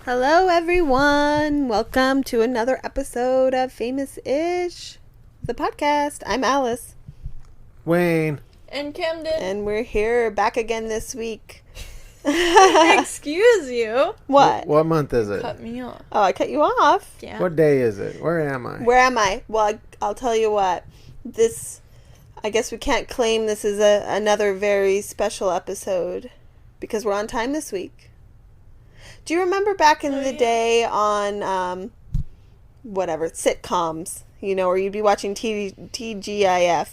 Hello, everyone. Welcome to another episode of Famous-ish, the podcast. I'm Alice. Wayne. And Camden. And we're here back again this week. Excuse you. What? What month is it? Cut me off. Oh, I cut you off. Yeah. What day is it? Where am I? Where am I? Well, I'll tell you what. I guess we can't claim this is another very special episode because we're on time this week. Do you remember back in the day on, sitcoms, where you'd be watching TGIF?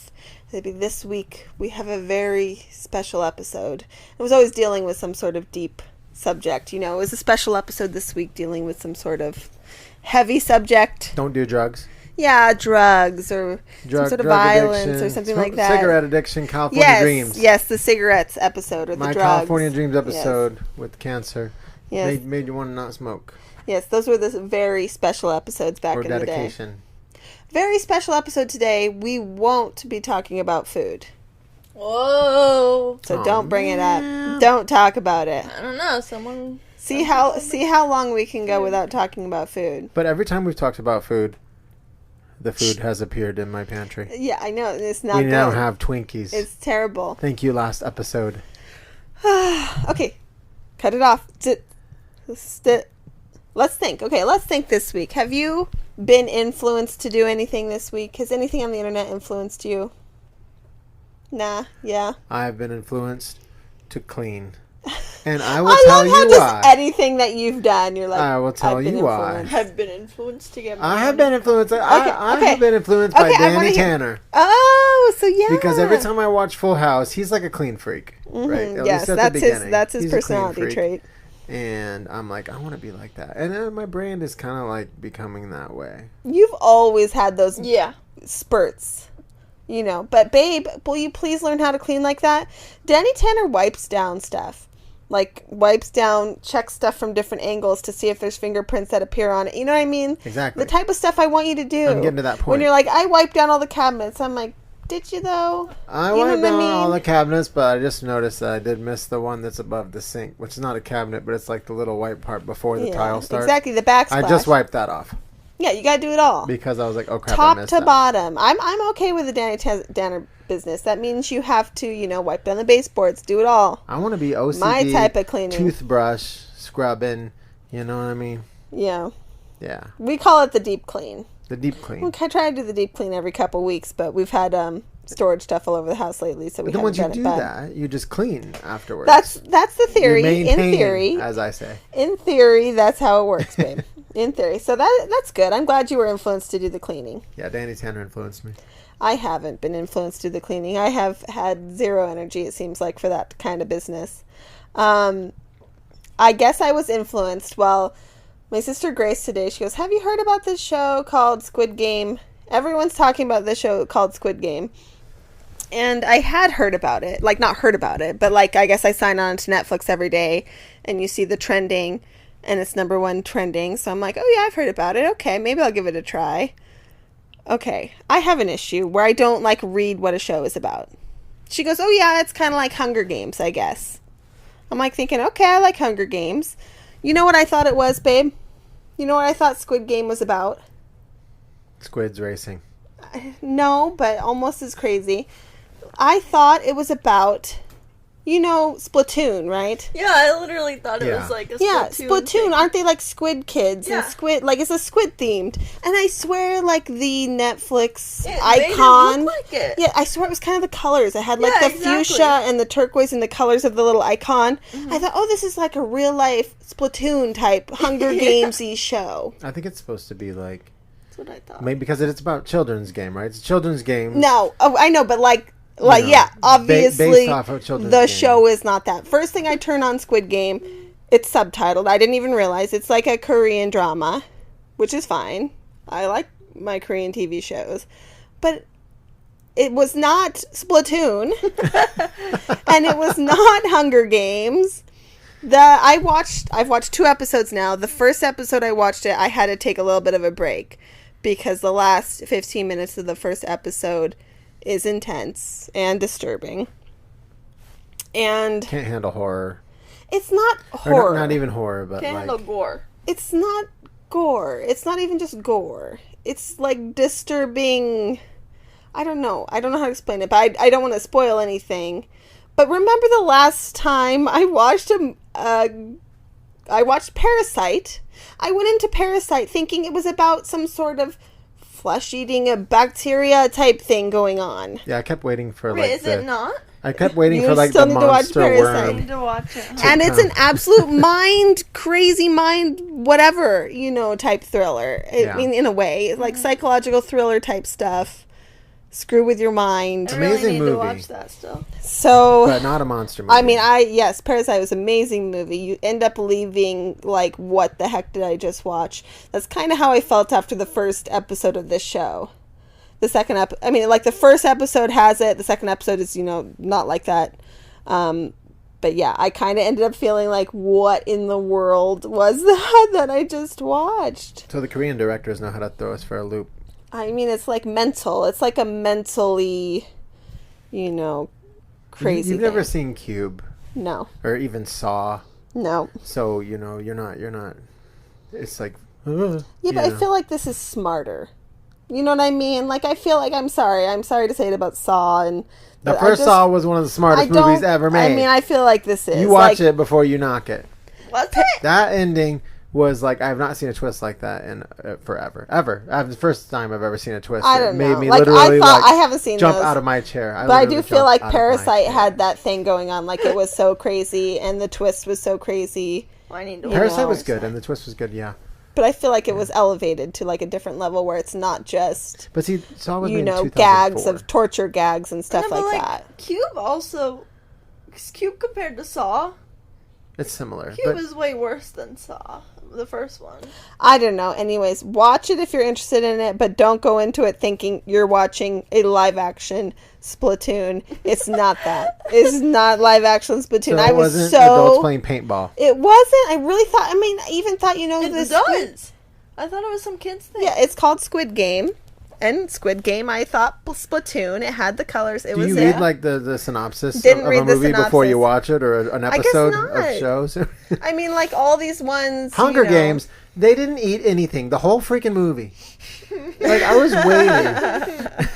They'd be, this week we have a very special episode. It was always dealing with some sort of deep subject, It was a special episode this week dealing with some sort of heavy subject. Don't do drugs. Yeah, drugs or some sort of violence addiction, or something like that. Cigarette addiction, California Dreams. Yes, the cigarettes episode or the drugs. My California Dreams episode with cancer. Yes. Made you want to not smoke. Yes, those were the very special episodes back in the day. Or dedication. Very special episode today. We won't be talking about food. Whoa. So don't bring it up. Don't talk about it. I don't know. Someone... See how long we can go without talking about food. But every time we've talked about food, the food has appeared in my pantry. Yeah, I know. It's not good. We now good. have Twinkies. It's terrible. Thank you, last episode. Okay. Cut it off. Let's think. Okay, let's think this week. Have you been influenced to do anything this week? Has anything on the internet influenced you? Nah. Yeah. I've been influenced to clean. And I will tell you why. Anything that you've done, you're like, I will tell you why. I've been influenced to get I have been influenced. I have been influenced by Danny Tanner. Oh, so yeah. Because every time I watch Full House, he's like a clean freak, right? Yes, that's his personality trait. And I'm like, I want to be like that. And then my brand is kind of like becoming that way. You've always had those spurts. But babe, will you please learn how to clean like that? Danny Tanner wipes down stuff. Like, checks stuff from different angles to see if there's fingerprints that appear on it. You know what I mean? Exactly. The type of stuff I want you to do. I'm getting to that point. When you're like, I wiped down all the cabinets. I'm like, did you though? I wiped down all the cabinets, but I just noticed that I did miss the one that's above the sink, which is not a cabinet, but it's like the little white part before the tile starts. Exactly, the backsplash. I just wiped that off. Yeah, you gotta do it all. Because I was like, oh crap, Top I missed to that. bottom. I'm okay with the Danny Tanner business. That means you have to, wipe down the baseboards, do it all. I want to be OCD. My type of cleaning. Toothbrush, scrubbing, you know what I mean? Yeah. Yeah. We call it the deep clean. The deep clean. I try to do the deep clean every couple weeks, but we've had storage stuff all over the house lately, so we haven't done it. Once you do that, you just clean afterwards. That's the theory. In theory, as I say. In theory, that's how it works, babe. In theory. So that's good. I'm glad you were influenced to do the cleaning. Yeah, Danny Tanner influenced me. I haven't been influenced to do the cleaning. I have had zero energy, it seems like, for that kind of business. I guess I was influenced. Well, my sister Grace today, she goes, have you heard about this show called Squid Game? Everyone's talking about this show called Squid Game. And I had heard about it. Like, not heard about it, but like, I guess I sign on to Netflix every day and you see the trending and it's #1 trending. So I'm like, oh yeah, I've heard about it. Okay, maybe I'll give it a try. Okay, I have an issue where I don't like read what a show is about. She goes, oh yeah, it's kind of like Hunger Games, I guess. I'm like thinking, okay, I like Hunger Games. You know what I thought it was, babe? You know what I thought Squid Game was about? Squids racing. No, but almost as crazy. I thought it was about, Splatoon, right? Yeah, I literally thought it was like a Splatoon. Yeah, Splatoon. Thing. Aren't they like Squid Kids? Yeah. And Squid, like, it's a squid themed. And I swear, like, the Netflix icon. Look like it. Yeah, I swear it was kind of the colors. It had like the fuchsia and the turquoise and the colors of the little icon. Mm-hmm. I thought, oh, this is like a real life Splatoon type Hunger Games-y show. I think it's supposed to be like. That's what I thought. Maybe because it's about children's game, right? It's a children's game. No, I know, but obviously based off of children's game. Show is not that. First thing I turn on Squid Game, it's subtitled. I didn't even realize it's like a Korean drama, which is fine. I like my Korean TV shows, but it was not Splatoon, and it was not Hunger Games. I've watched 2 episodes now. The first episode I watched I had to take a little bit of a break because the last 15 minutes of the first episode is intense and disturbing. And can't handle horror. It's not horror. Not even horror, but can't handle gore. it's not gore. It's not even just gore. It's like disturbing. I don't know how to explain it, but I don't want to spoil anything. But remember the last time I watched I watched Parasite. I went into Parasite thinking it was about some sort of flesh-eating a bacteria type thing going on. Yeah, I kept waiting for Wait, is it not? I kept waiting You for like still the need to watch monster Parasite. I worm. need to watch it. And it's an absolute crazy mind, whatever, type thriller. Yeah. I mean, in a way, like psychological thriller type stuff. Screw with your mind. I really Amazing need movie. to watch that still. So, But not a monster movie. I mean, yes, Parasite was an amazing movie. You end up leaving like, what the heck did I just watch? That's kind of how I felt after the first episode of this show. The second the first episode has it. The second episode is, not like that. But yeah, I kind of ended up feeling like, what in the world was that I just watched? So the Korean directors know how to throw us for a loop. I mean, it's like mental. It's like a mentally, crazy You've never thing. seen Cube No. or even Saw. No. So, you're not. It's like, Yeah, but I feel like this is smarter. You know what I mean? Like, I feel like, I'm sorry to say it about Saw. And The first Saw was one of the smartest movies ever made. I mean, I feel like this is. You watch it before you knock it. What's it? That ending was like, I have not seen a twist like that in forever. Ever. The first time I've ever seen a twist. I It don't made know. me Like, literally I haven't seen jump those. out of my chair. But I do literally feel jumped like out of my Parasite chair. had that thing going on. Like, it was so crazy, and the twist was so crazy. I need to Parasite watch was good, and the twist was good, yeah. But I feel like it was elevated to, like, a different level where it's not just, But see, Saw was made in gags 2004. of torture gags and stuff No, but, like that. Cube also... Cube compared to Saw, It's similar. Cube But is way worse than Saw, the first one. I don't know. Anyways, watch it if you're interested in it, but don't go into it thinking you're watching a live-action Splatoon. It's not that. It's not live-action Splatoon. so I it was wasn't so... adults playing paintball. It wasn't. I really thought... I even thought, It this... does! I thought it was some kids thing. Yeah, it's called Squid Game. And Squid Game, I thought Splatoon. It had the colors. It Do was you read like the synopsis Didn't of read a the movie before you synopsis. watch it, or an I guess episode not. of shows? I mean, like, all these ones... Hunger Games, they didn't eat anything the whole freaking movie. Like, I was waiting.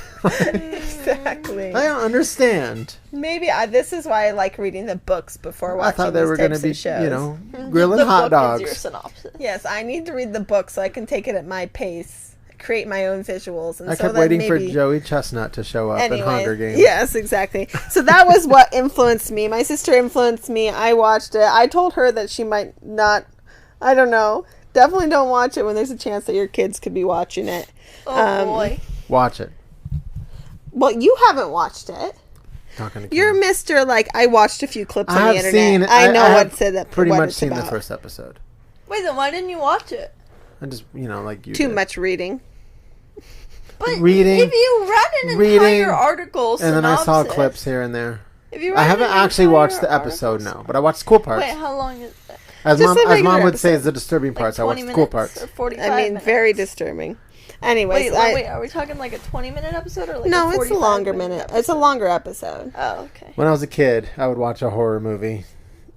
Exactly. I don't understand. Maybe this is why I like reading the books before watching I thought they were going to be, shows. grilling The hot book is your dogs. synopsis. Yes, I need to read the book so I can take it at my pace, create my own visuals. And I so kept that waiting for maybe... Joey Chestnut to show up in Hunger Games. Yes, exactly. So that was what influenced me. My sister influenced me. I watched it. I told her that she might not... I don't know. Definitely don't watch it when there's a chance that your kids could be watching it. Oh boy. Watch it. Well, you haven't watched it. Talking to You're Kim. Mr. Like, I watched a few clips on I the have internet. seen. I know have what said that. Pretty what much it's seen the about. first episode. Wait, then why didn't you watch it? I just, like you. Too did. much reading. But Reading, if you read an reading, entire article And then I saw synopsis- clips here and there. If you I read haven't an actually entire watched the episode article- now, but I watched cool parts. Wait, how long is that? As Just mom, a as mom regular would say, episode. it's the disturbing parts. I 20 watched the cool minutes parts. or 45 I mean, minutes? very disturbing. Anyways, Wait, are we talking like a 20-minute episode or like no, a it's a 45 longer minute minute. It's a longer episode. Oh, okay. When I was a kid, I would watch a horror movie,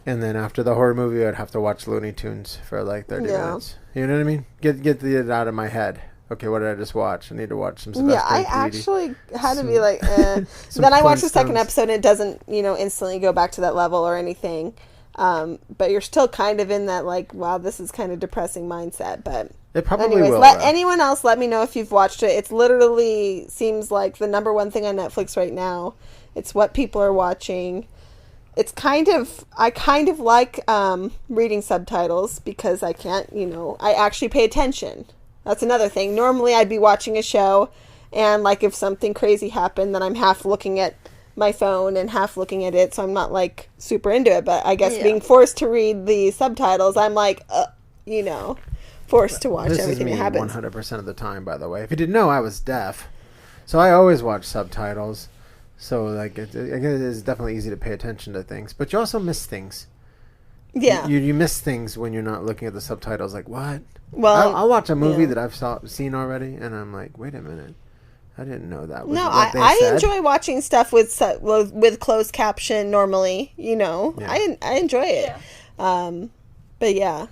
and then after the horror movie, I'd have to watch Looney Tunes for like 30 Yeah. minutes. You know what I mean? Get it out of my head. Okay, what did I just watch? I need to watch some Sylvester Yeah, I and Tweety. actually had to be like, eh. Some Then I watched the second Flintstones. episode and it doesn't, instantly go back to that level or anything. But you're still kind of in that, like, wow, this is kind of depressing mindset. But It probably anyways, will. let though. anyone else let me know if you've watched it. It's literally seems like the number one thing on Netflix right now. It's what people are watching. It's I kind of like reading subtitles because I can't, I actually pay attention. That's another thing. Normally I'd be watching a show and like if something crazy happened, then I'm half looking at my phone and half looking at it, so I'm not like super into it. But I guess being forced to read the subtitles, I'm like, forced to watch This everything is me that happens. 100% of the time, by the way. If you didn't know, I was deaf. So I always watch subtitles. So like it is definitely easy to pay attention to things. But you also miss things. Yeah. You miss things when you're not looking at the subtitles. Like, what? Well, I'll watch a movie yeah. that I've seen already, and I'm like, wait a minute. I didn't know that was No, what they I said. enjoy watching stuff with closed caption normally, Yeah. I enjoy it. Yeah. But yeah.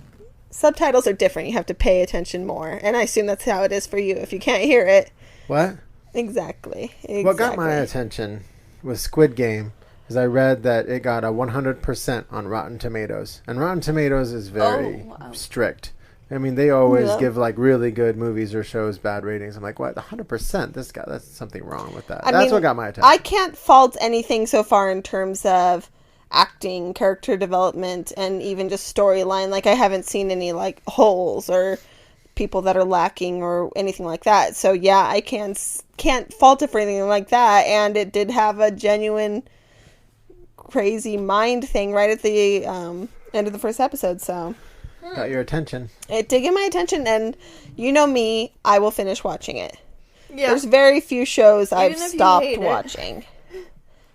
subtitles are different. You have to pay attention more. And I assume that's how it is for you if you can't hear it. What? Exactly. What got my attention was Squid Game, because I read that it got a 100% on Rotten Tomatoes. And Rotten Tomatoes is very strict. I mean, they always give like really good movies or shows bad ratings. I'm like, what? 100%? That's something wrong with that. That's what got my attention. I can't fault anything so far in terms of acting, character development, and even just storyline. Like, I haven't seen any like holes or people that are lacking or anything like that. So yeah, I can't fault it for anything like that. And it did have a genuine crazy mind thing right at the end of the first episode. So got your attention. It did get my attention, and you know me, I will finish watching it. Yeah. There's very few shows I've stopped watching.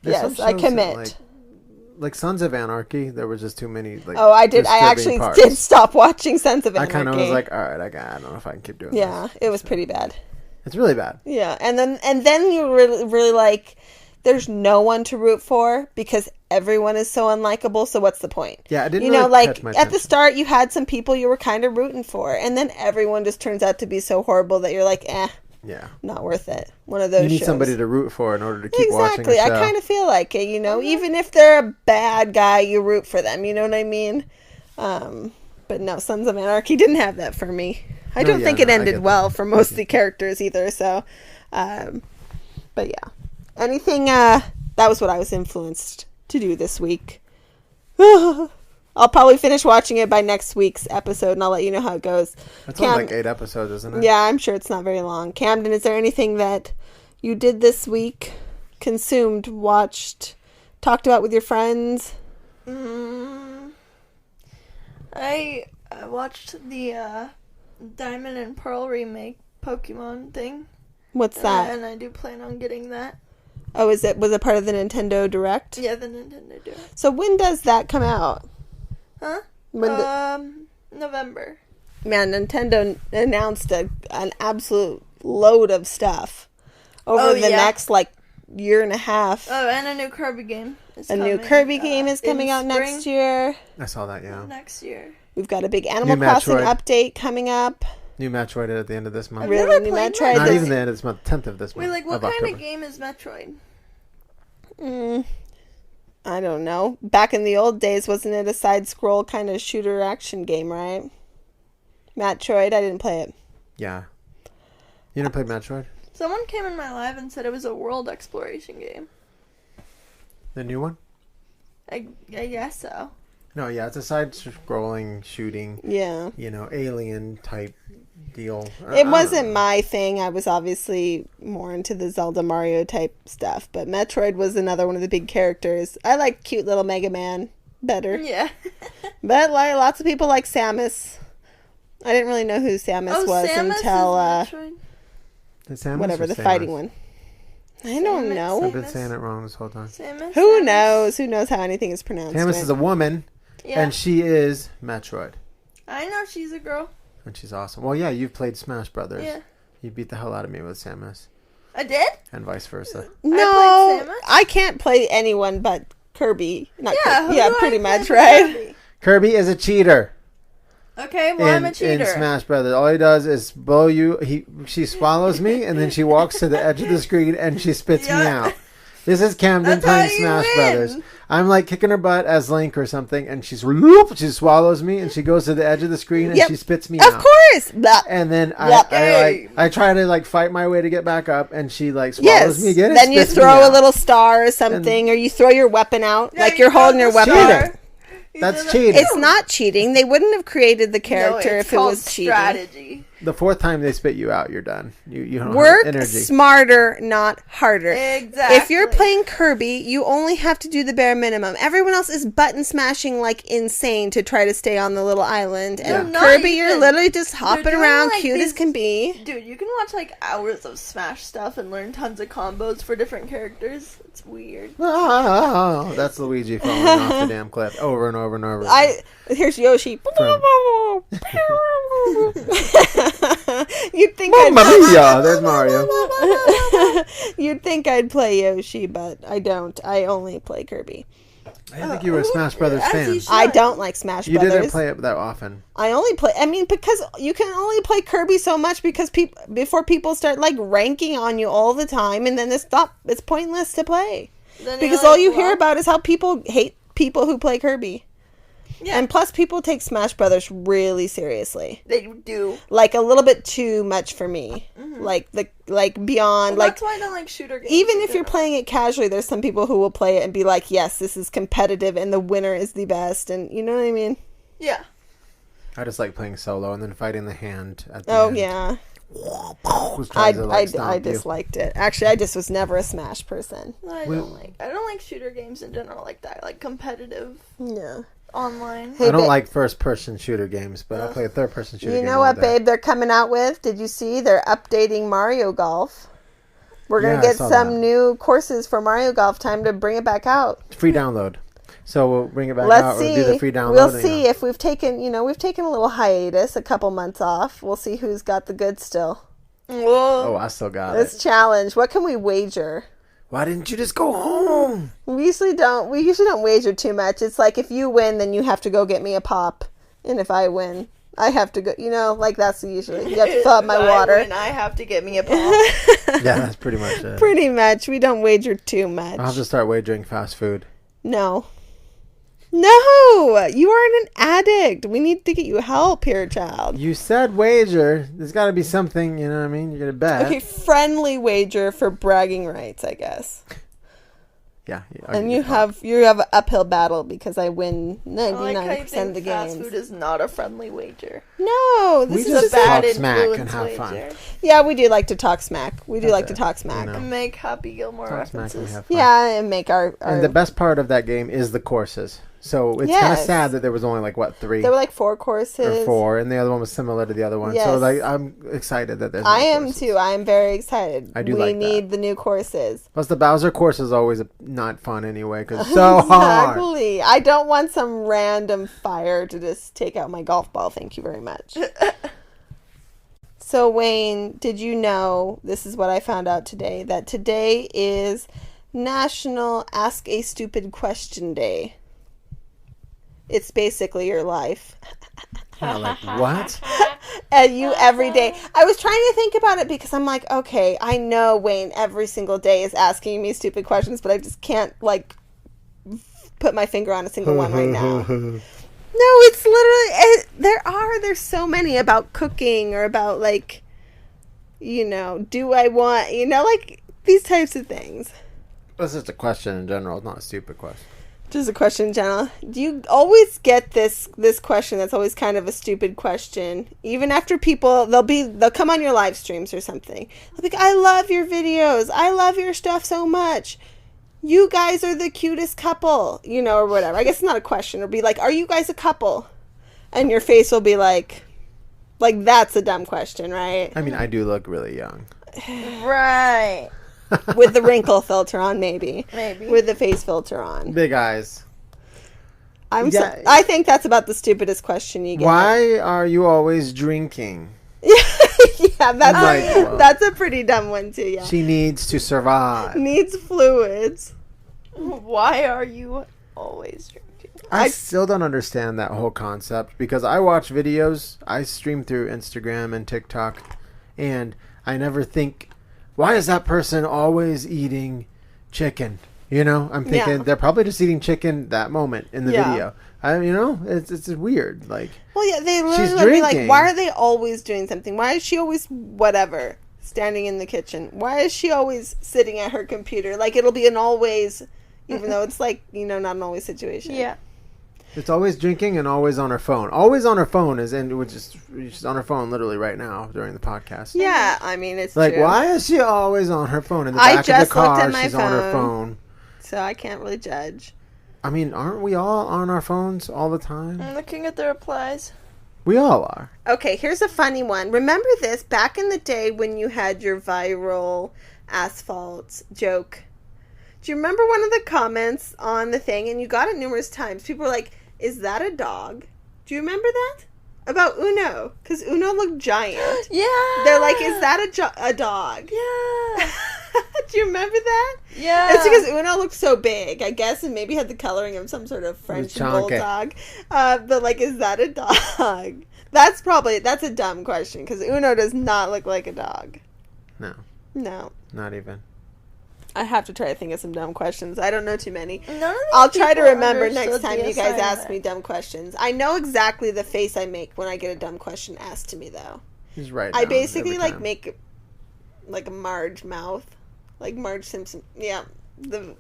Yes, I commit. Like Sons of Anarchy, there was just too many. Like, I actually did stop watching Sons of Anarchy. I kind of was like, all right, I don't know if I can keep doing this. Yeah, it was pretty bad. It's really bad. Yeah, and then you really like, there's no one to root for because everyone is so unlikable. So what's the point? Yeah, I didn't. You know, like at the start, you had some people you were kind of rooting for, and then everyone just turns out to be so horrible that you're like, yeah, not worth it. One of those. You need shows. somebody to root for in order to keep watching. Exactly. I kind of feel like it. You know, even if they're a bad guy, you root for them. You know what I mean? But no, Sons of Anarchy didn't have that for me. I don't think it ended well for most of the characters either. So, but yeah, anything. That was what I was influenced to do this week. I'll probably finish watching it by next week's episode, and I'll let you know how it goes. It's only like 8 episodes, isn't it? Yeah, I'm sure it's not very long. Camden, is there anything that you did this week, consumed, watched, talked about with your friends? I watched the Diamond and Pearl remake Pokemon thing. What's that? And I do plan on getting that. Oh, was it part of the Nintendo Direct? Yeah, the Nintendo Direct. So when does that come out? Huh? November. Man, Nintendo announced an absolute load of stuff over the next year and a half. Oh, and a new Kirby game is coming. A new Kirby game is coming out next year. I saw that, yeah. Next year. We've got a big Animal Crossing update coming up. New Metroid at the end of this month. Really? New Metroid? Not even the end of this month, 10th of this month. Wait, like, what kind of game is Metroid? I don't know. Back in the old days, wasn't it a side-scroll kind of shooter action game, right? Metroid, I didn't play it. Yeah. You didn't play Metroid? Someone came in my live and said it was a world exploration game. The new one? I guess so. No, yeah, it's a side-scrolling shooting, alien-type deal. It wasn't my thing. I was obviously more into the Zelda Mario type stuff, but Metroid was another one of the big characters. I like cute little Mega Man better. Yeah. But lots of people like Samus. I didn't really know who Samus was until whatever the fighting one. I don't know. I've been saying it wrong this whole time. Who knows? Who knows how anything is pronounced? Samus is a woman, and she is Metroid. I know she's a girl. And she's awesome. Well, yeah, you've played Smash Brothers. Yeah. You beat the hell out of me with Samus. I did? And vice versa. No, I can't play anyone but Kirby. Pretty much, right? Kirby is a cheater. Okay, well, I'm a cheater. In Smash Brothers, all he does is blow you. She swallows me, and then she walks to the edge of the screen, and she spits me out. This is Camden playing Smash Brothers. I'm like kicking her butt as Link or something, and she swallows me, and she goes to the edge of the screen, and she spits me out. Of course. And then I try to fight my way to get back up, and she swallows me again. And then you throw a little star or something, or you throw your weapon out, like you're holding your weapon out. That's cheating. It's not cheating. They wouldn't have created the character if it was cheating. Strategy. The 4th time they spit you out, you're done. You don't Work have energy. smarter, not harder. Exactly. If you're playing Kirby, you only have to do the bare minimum. Everyone else is button smashing like insane to try to stay on the little island. And Kirby, you're literally just hopping around, cute as can be. Dude, you can watch hours of Smash stuff and learn tons of combos for different characters. It's weird. Oh, that's Luigi falling off the damn cliff over and over and over. Here's Yoshi. You'd think there's Mario. You'd think I'd play Yoshi, but I don't. I only play Kirby. I didn't think you were a Smash Brothers fan. I don't like Smash Brothers. You didn't play it that often. Because you can only play Kirby so much because before people start like ranking on you all the time, and then it's pointless to play. Because all you hear about is how people hate people who play Kirby. Yeah. And plus, people take Smash Brothers really seriously. They do. Like, a little bit too much for me. Mm-hmm. Like beyond, well, that's why I don't like shooter games. Even if you're playing it casually, there's some people who will play it and be like, yes, this is competitive and the winner is the best. And you know what I mean? Yeah. I just like playing solo and then fighting the hand at the Oh, end. yeah. I disliked it. Actually, I just was never a Smash person. I don't like shooter games in general like that. I like competitive. Yeah. Online. Hey, I don't like first-person shooter games, but I'll play a third-person shooter game. You know what, babe? They're coming out with? Did you see? They're updating Mario Golf. We're going to get some new courses for Mario Golf. Time to bring it back out. Free download. So we'll bring it back out. We'll do the free download. We'll see if we've taken a little hiatus, a couple months off. We'll see who's got the goods still. Whoa. Oh, I still got it. Let's challenge. What can we wager? Why didn't you just go home? We usually don't wager too much. It's like if you win, then you have to go get me a pop. And if I win, I have to go, that's usually. You have to fill up my water. I have to get me a pop. Yeah, that's pretty much it. Pretty much. We don't wager too much. I'll have to start wagering fast food. No, you aren't an addict. We need to get you help here, child. You said wager. There's got to be something, you know what I mean? You're going to bet. Okay, friendly wager for bragging rights, I guess. Yeah. And you have an uphill battle because I win 99% of the games. Fast food is not a friendly wager. No, this is just a bad influence and have fun. Yeah, we do like to talk smack. And make Happy Gilmore references. Yeah, and make our... And the best part of that game is the courses. So it's kind of sad that there was only 3. There were 4 courses. Or 4, and the other one was similar to the other one. Yes. So I'm excited that there's I am too. I am very excited. We need the new courses. Plus the Bowser course is always not fun anyway because it's so hard. Exactly. I don't want some random fire to just take out my golf ball. Thank you very much. So Wayne, did you know, this is what I found out today, that today is National Ask a Stupid Question Day. It's basically your life. What? And you every day. I was trying to think about it because I'm like, okay, I know Wayne every single day is asking me stupid questions, but I just can't put my finger on a single one right now. No, it's literally there's so many about cooking or about do I want, these types of things. This is a question in general. It's not a stupid question. Just a question in general. Do you always get this question that's always kind of a stupid question? Even after people, they'll come on your live streams or something. They'll be like, I love your videos. I love your stuff so much. You guys are the cutest couple, or whatever. I guess it's not a question. It'll be like, are you guys a couple? And your face will be like that's a dumb question, right? I mean, I do look really young. Right. With the wrinkle filter on, maybe. With the face filter on. Big eyes. I think that's about the stupidest question you get. Why are you always drinking? Yeah, that's a pretty dumb one too. Yeah. She needs to survive. Needs fluids. Why are you always drinking? I still don't understand that whole concept because I watch videos. I stream through Instagram and TikTok, and I never think, why is that person always eating chicken? I'm thinking they're probably just eating chicken that moment in the video. It's weird. Well, yeah, they literally be like, why are they always doing something? Why is she always standing in the kitchen? Why is she always sitting at her computer? It'll be an always, even though it's not an always situation. Yeah. It's always drinking and always on her phone. Always on her phone she's on her phone literally right now during the podcast. Yeah, I mean, it's true. Why is she always on her phone? In the back of the car, she's on her phone. So I can't really judge. I mean, aren't we all on our phones all the time? I'm looking at the replies. We all are. Okay, here's a funny one. Remember this? Back in the day when you had your viral asphalt joke. Do you remember one of the comments on the thing? And you got it numerous times. People were like, is that a dog? Do you remember that? About Uno. Because Uno looked giant. Yeah. They're like, is that a dog? Yeah. Do you remember that? Yeah. It's because Uno looked so big, I guess, and maybe had the coloring of some sort of French bulldog. But, like, is that a dog? That's a dumb question, because Uno does not look like a dog. No. No. Not even. I have to try to think of some dumb questions. I don't know too many. I'll try to remember next time you guys ask me dumb questions. I know exactly the face I make when I get a dumb question asked to me, though. He's right. I basically, like, make, like, a Marge mouth. Like Marge Simpson. Yeah. The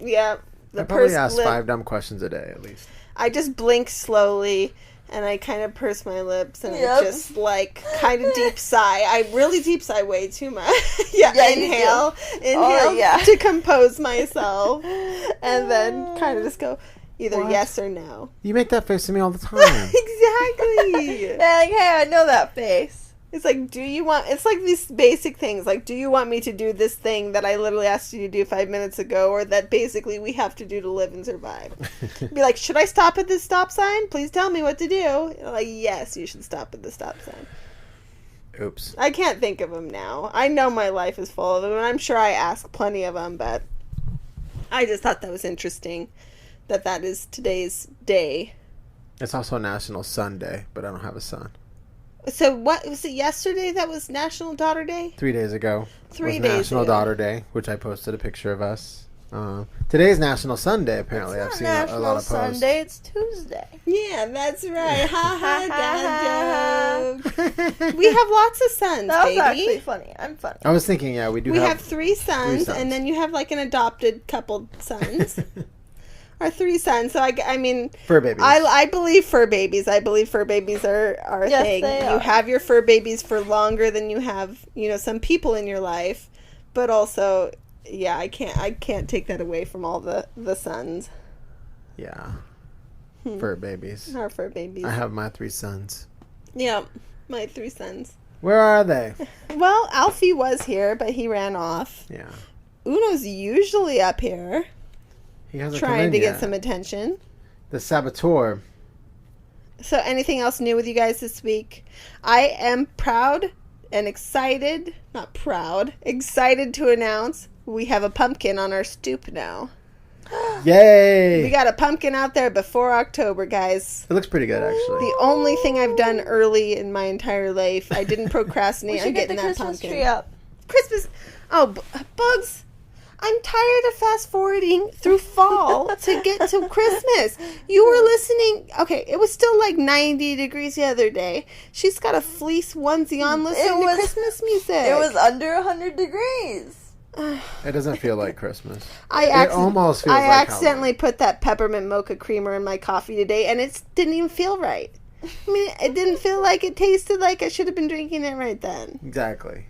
I probably ask 5 dumb questions a day, at least. I just blink slowly, and I kind of purse my lips, and I just, like, kind of deep sigh. I really deep sigh way too much. Inhale to compose myself, and then kind of just go either yes or no. You make that face to me all the time. Exactly. Like, hey, I know that face. It's like, it's like these basic things, like, do you want me to do this thing that I literally asked you to do 5 minutes ago, or that basically we have to do to live and survive? Be like, should I stop at this stop sign? Please tell me what to do. Like, yes, you should stop at the stop sign. Oops. I can't think of them now. I know my life is full of them, and I'm sure I ask plenty of them, but I just thought that was interesting that is today's day. It's also National Sun Day, but I don't have a son. So what was it yesterday that was National Daughter Day? 3 days ago. 3 was days National ago. Daughter Day, which I posted a picture of us. Today is National Sunday, apparently. I've seen a lot of posts. Sunday, it's Tuesday. Yeah, that's right. Ha ha, dad joke. We have lots of sons, That was baby. actually funny. I'm funny. I was thinking, We have 3 sons, and then you have, like, an adopted couple sons. Our 3 sons. So I mean, fur babies. I believe fur babies. I believe fur babies are a Yes, thing. they You are. have your fur babies for longer than you have, some people in your life. But also, yeah, I can't take that away from all the sons. Yeah. Fur babies. Our fur babies. I have my 3 sons. Yeah, my 3 sons. Where are they? Well, Alfie was here, but he ran off. Yeah. Uno's usually up here. He hasn't trying come in to yet. get some attention. The saboteur. So anything else new with you guys this week? I am proud and excited to announce we have a pumpkin on our stoop now. Yay! We got a pumpkin out there before October, guys. It looks pretty good, actually. The only thing I've done early in my entire life. I didn't procrastinate on getting that Christmas pumpkin. tree up. Christmas. Oh, Bugs. I'm tired of fast forwarding through fall to get to Christmas. You were listening. Okay, it was still like 90 degrees the other day. She's got a fleece onesie on listening to Christmas music. It was under 100 degrees. It doesn't feel like Christmas. It almost feels like accidentally put that peppermint mocha creamer in my coffee today, and it didn't even feel right. I mean, it didn't feel like it tasted like I should have been drinking it right then. Exactly.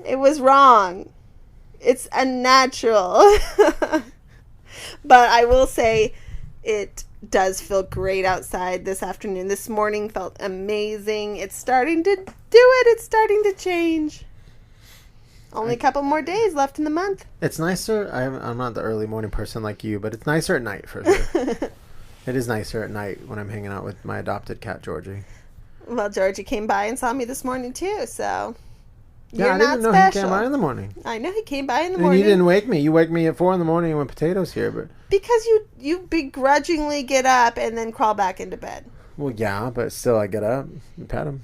It was wrong. It's unnatural. But I will say it does feel great outside this afternoon. This morning felt amazing. It's starting to do it. It's starting to change. Only a couple more days left in the month. It's nicer. I'm not the early morning person like you, but it's nicer at night for sure. It is nicer at night when I'm hanging out with my adopted cat, Georgie. Well, Georgie came by and saw me this morning too, so... Yeah, You're I not didn't know special. he came by in the morning. I know he came by in the And morning. you didn't wake me. You wake me at 4 in the morning when Potato's here, but... Because you begrudgingly get up and then crawl back into bed. Well, yeah, but still I get up and pet him.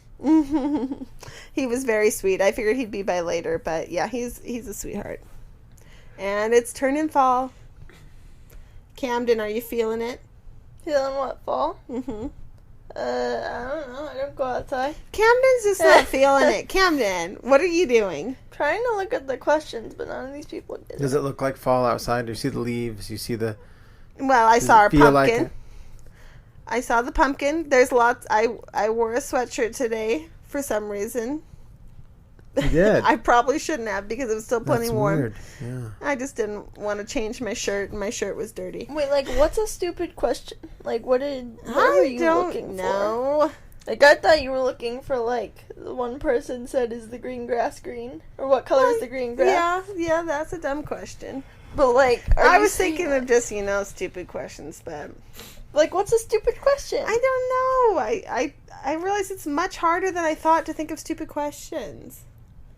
He was very sweet. I figured he'd be by later, but yeah, he's a sweetheart. And it's turning fall. Camden, are you feeling it? Feeling what, fall? Mm-hmm. I don't know. I don't go outside. Camden's just not feeling it. Camden, what are you doing? Trying to look at the questions, but none of these people did. Does it look like fall outside? Do you see the leaves? You see the... Well, I Does saw it our feel pumpkin. like it? I saw the pumpkin. There's lots. I wore a sweatshirt today for some reason. You did? I probably shouldn't have because it was still plenty That's warm. weird. Yeah. I just didn't want to change my shirt, and my shirt was dirty. Wait, like, what's a stupid question? Like, what were you looking know. for? Like, I thought you were looking for, like, the one person said, is the green grass green? Or what color is the green grass? Yeah, that's a dumb question. But, like, I was thinking of just, stupid questions, but... Like, what's a stupid question? I don't know. I realize it's much harder than I thought to think of stupid questions.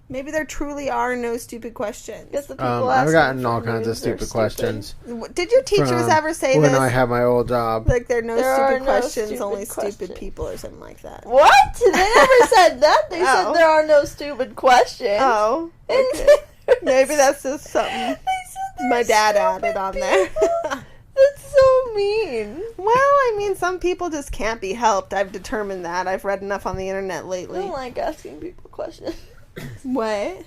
Maybe there truly are no stupid questions. Guess the people I've asking gotten for all kinds of news are stupid questions. Did your teachers ever say when this? I had my old job? Like, there are no stupid no questions, stupid only questions. stupid people or something like that. What? They never said that. They Oh. said there are no stupid questions. Oh. And Maybe that's just something they said my dad stupid added on there. people. That's so mean. Well, I mean, some people just can't be helped. I've determined that. I've read enough on the internet I lately. don't like asking people questions. What?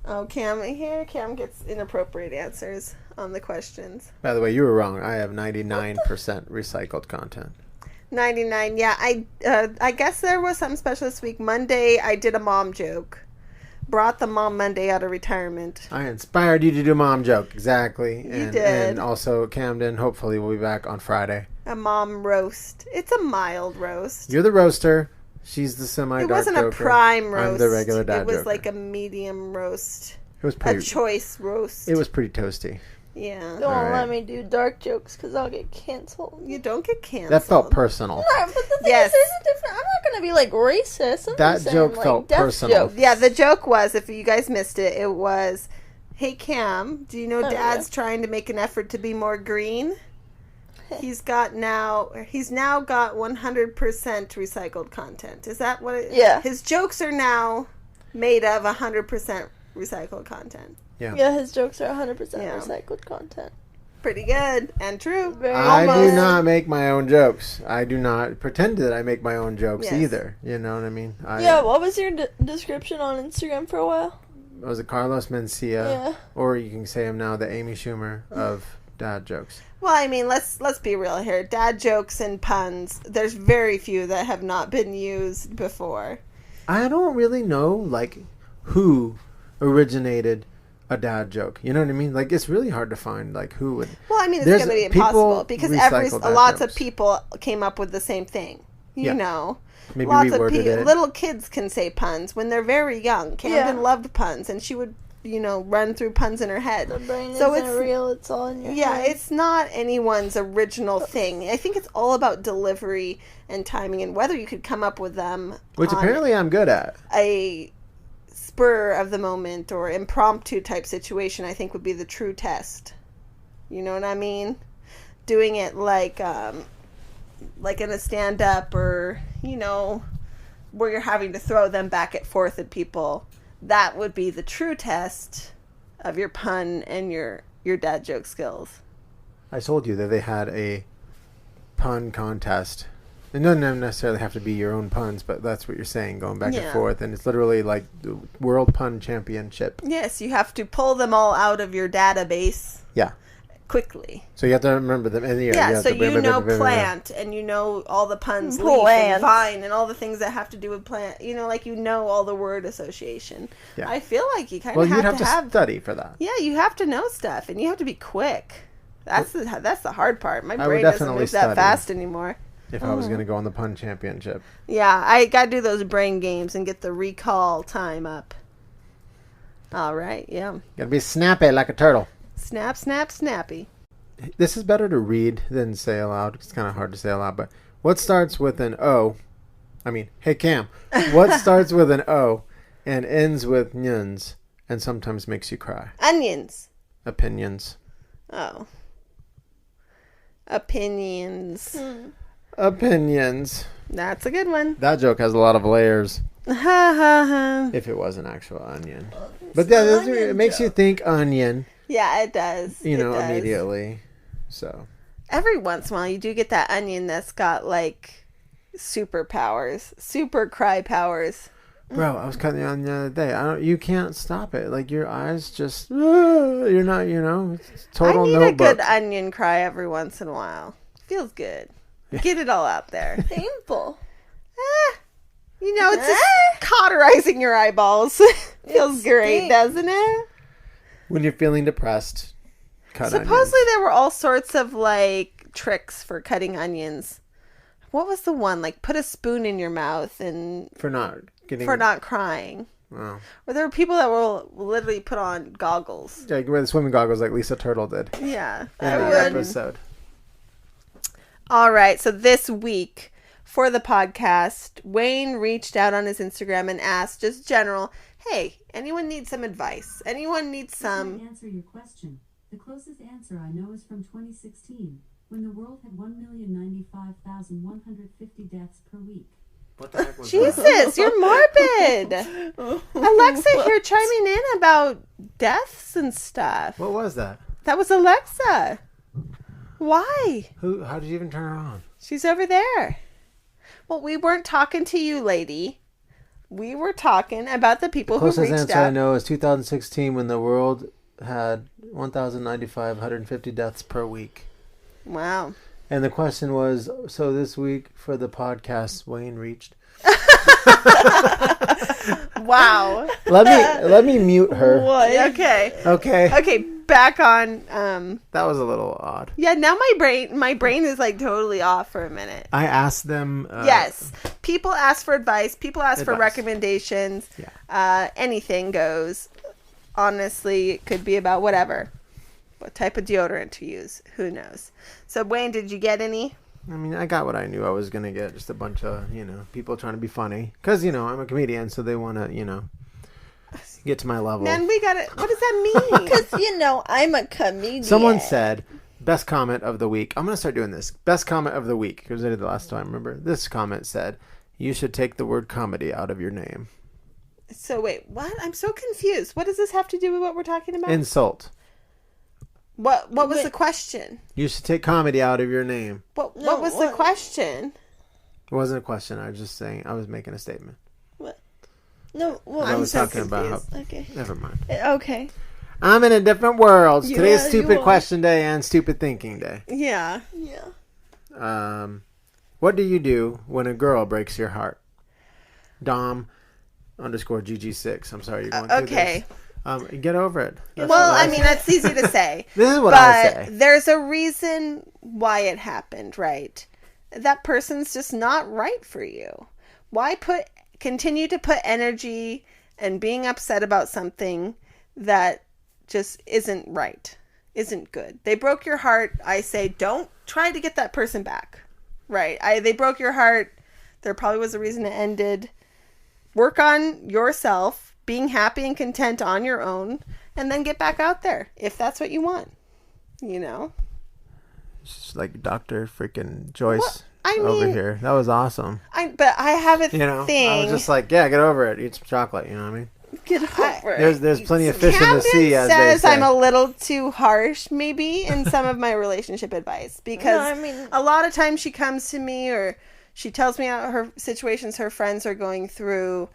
Oh, Cam gets inappropriate answers on the questions. By the way, you were wrong. I have 99% recycled content. 99. Yeah, I guess there was something special this week. Monday, I did a mom joke. Brought the Mom Monday out of retirement. I inspired you to do mom joke. Exactly. You did. And also Camden, hopefully, will be back on Friday. A mom roast. It's a mild roast. You're the roaster. She's the semi-dark It wasn't joker. a prime roast. I'm the regular dad It was joker. like a medium roast. It was A pretty. choice roast. It was pretty toasty. Yeah. Don't Alright. let me do dark jokes because I'll get canceled. You don't get canceled. That felt personal. No, but the thing Yes. is, there's a different. I'm not gonna be like racist. I'm That just saying, joke like, felt death personal. jokes. Yeah, the joke was, if you guys missed it, it was, hey Cam, do you know Oh, Dad's yeah. trying to make an effort to be more green? He's now got 100% recycled content. Is that what it is? Yeah. His jokes are now made of 100% recycled content. Yeah, his jokes are 100% Yeah. recycled content. Pretty good and true. Very I do Almost. not make my own jokes. I do not pretend that I make my own jokes Yes. either. You know what I mean? Yeah, what was your description on Instagram for a while? Was it Carlos Mencia? Yeah. Or you can say him now, the Amy Schumer of dad jokes. Well, I mean, let's be real here. Dad jokes and puns, there's very few that have not been used before. I don't really know, like, who originated a dad joke. You know what I mean? Like, it's really hard to find, like, who would. Well, I mean, it's There's going to be people impossible because recycle dad lots jokes. of people came up with the same thing. You Yeah. know, Maybe lots of reworded it. little kids can say puns when they're very young. Camden Yeah. loved puns, and she would, run through puns in her head. The brain So isn't it's- real, it's all in your Yeah, head. it's not anyone's original thing. I think it's all about delivery and timing and whether you could come up with them Which on apparently I'm good at. a spur of the moment or impromptu type situation. I think would be the true test. You know what I mean? Doing it like in a stand up or where you're having to throw them back and forth at people. That would be the true test of your pun and your dad joke skills. I told you that they had a pun contest. It doesn't necessarily have to be your own puns, but that's what you're saying, going back and Yeah. forth. And it's literally like the World Pun Championship. Yes, you have to pull them all out of your database Yeah. quickly. So you have to remember them. And Yeah, so you know plant and you know all the puns, leaf and Plant. vine and all the things that have to do with plant. You know all the word association. Yeah. I feel like you kind Well, of you'd have to have. study for that. Yeah, you have to know stuff and you have to be quick. That's the hard part. My I would brain doesn't definitely move that study. fast anymore. If I was going to go on the pun championship. Yeah, I got to do those brain games and get the recall time up. All right, yeah. Gotta be snappy like a turtle. Snap, snap, snappy. This is better to read than say aloud. It's kind of hard to say aloud, but what starts with an O? I mean, hey Cam, what starts with an O and ends with nyuns and sometimes makes you cry? Onions. Opinions. Oh. Opinions. Opinions. That's a good one. That joke has a lot of layers. Ha ha ha. If it was an actual onion. But yeah, it makes you think onion, Yeah, it does. you know, It does. immediately. So, Every once in a while, you do get that onion that's got like superpowers, super cry powers. bro, I was cutting the onion the other day. You can't stop it. Like your eyes just, you're not, it's total I need notebook. a good onion cry every once in a while. Feels good. Get it all out there. Painful. It's just cauterizing your eyeballs. Feels great, stinks. doesn't it? When you're feeling depressed, cut Supposedly there were all sorts of like tricks for cutting onions. What was the one? Like put a spoon in your mouth and for not crying. Oh. Or there were people that will literally put on goggles. Yeah, you can wear the swimming goggles like Lisa Turtle did Yeah. in the would. episode. All right. So this week for the podcast, Wayne reached out on his Instagram and asked, just general, hey, anyone need some advice? Anyone need some... To answer your question, the closest answer I know is from 2016, when the world had 1,095,150 deaths per week. What the heck was Jesus, that? you're morbid. Alexa here chiming in about deaths and stuff. What was that? That was Alexa. Why? How did you even turn her on? She's over there. Well, we weren't talking to you, lady. We were talking about the people who reached out. Closest answer I know is 2016 when the world had 1,095,150 deaths per week. Wow. And the question was, so this week for the podcast, Wayne reached. Wow. Let me mute her. What? Okay. Okay. Back on. That was a little odd. Yeah. Now my brain is like totally off for a minute. I asked them. Yes. People ask for advice. People ask for Advice. recommendations. Yeah. Anything goes. Honestly, it could be about whatever. What type of deodorant to use? Who knows? So, Wayne, did you get any? I mean, I got what I knew I was going to get. Just a bunch of, people trying to be funny. Because, I'm a comedian, so they want to, get to my level. Man, we got it. What does that mean? Because, I'm a comedian. Someone said, best comment of the week. I'm going to start doing this. Best comment of the week. Because I did the last time, remember? This comment said, you should take the word comedy out of your name. So, wait, what? I'm so confused. What does this have to do with what we're talking about? Insult. What was the question? You should take comedy out of your name. What was the question? It wasn't a question. I was just saying, I was making a statement. What? No, well, I was so talking about how... Okay. Never mind. Okay. I'm in a different world. Yeah, Today's you stupid are. question day and stupid thinking day. Yeah. Yeah. What do you do when a girl breaks your heart? Dom_GG6. I'm sorry, you're going through Okay. this. Get over it. That's Well, what I mean, that's easy to say. This is what but I say. There's a reason why it happened, right? That person's just not right for you. Why continue to put energy and being upset about something that just isn't right, isn't good? They broke your heart. I say, don't try to get that person back, right? They broke your heart. There probably was a reason it ended. Work on yourself. Being happy and content on your own, and then get back out there if that's what you want. It's just like Dr. freaking Joyce well, over here. That was awesome. But I have a thing. I was just like, get over it. Eat some chocolate. You know what I mean? Get over it. There's plenty of fish Camden in the sea, as they says say. I'm a little too harsh, maybe, in some of my relationship advice because a lot of times she comes to me or she tells me about her situations her friends are going through.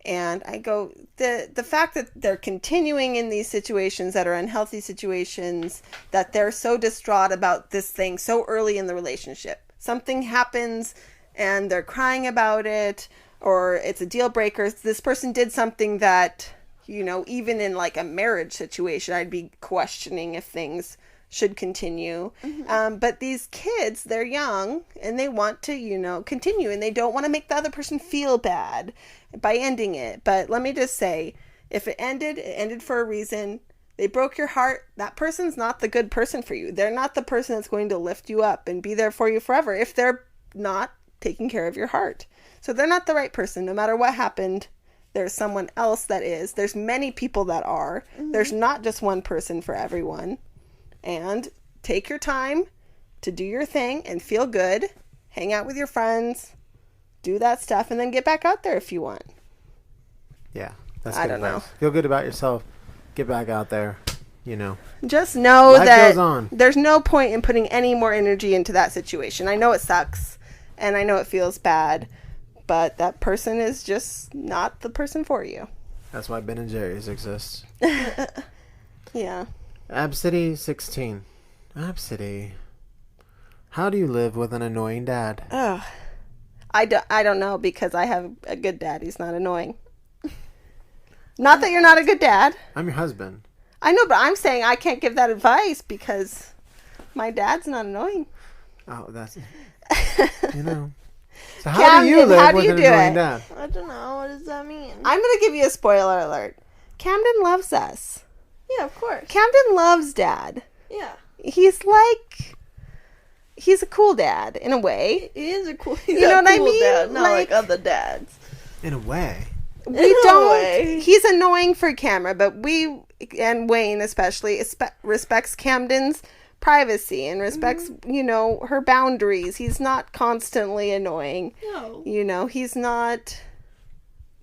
And I go, the fact that they're continuing in these situations that are unhealthy situations, that they're so distraught about this thing so early in the relationship. Something happens and they're crying about it, or it's a deal breaker. This person did something that, even in like a marriage situation, I'd be questioning if things should continue. Mm-hmm. But these kids, they're young and they want to, continue, and they don't want to make the other person feel bad by ending it. But let me just say, if it ended for a reason. They broke your heart. That person's not the good person for you. They're not the person that's going to lift you up and be there for you forever if they're not taking care of your heart. So they're not the right person. No matter what happened, there's someone else that is. There's many people that are. Mm-hmm. There's not just one person for everyone. And take your time to do your thing and feel good. Hang out with your friends. Do that stuff and then get back out there if you want. Yeah, that's I good don't know. advice. Feel good about yourself. Get back out there. Just know Life that goes on. There's no point in putting any more energy into that situation. I know it sucks and I know it feels bad, but that person is just not the person for you. That's why Ben and Jerry's exist. Yeah. Absidy16. Absidy. How do you live with an annoying dad? Ugh. I don't know because I have a good dad. He's not annoying. Not that you're not a good dad. I'm your husband. I know, but I'm saying I can't give that advice because my dad's not annoying. Oh, that's... So how do you live with an annoying dad? I don't know. What does that mean? I'm going to give you a spoiler alert. Camden loves us. Yeah, of course. Camden loves Dad. Yeah. He's like he's a cool dad in a way. He is a cool. He's You know a what I cool mean? Dad, not Like- like other dads. In a way. We In a don't. way. He's annoying for camera, but we and Wayne especially respects Camden's privacy and respects her boundaries. He's not constantly annoying. No. He's not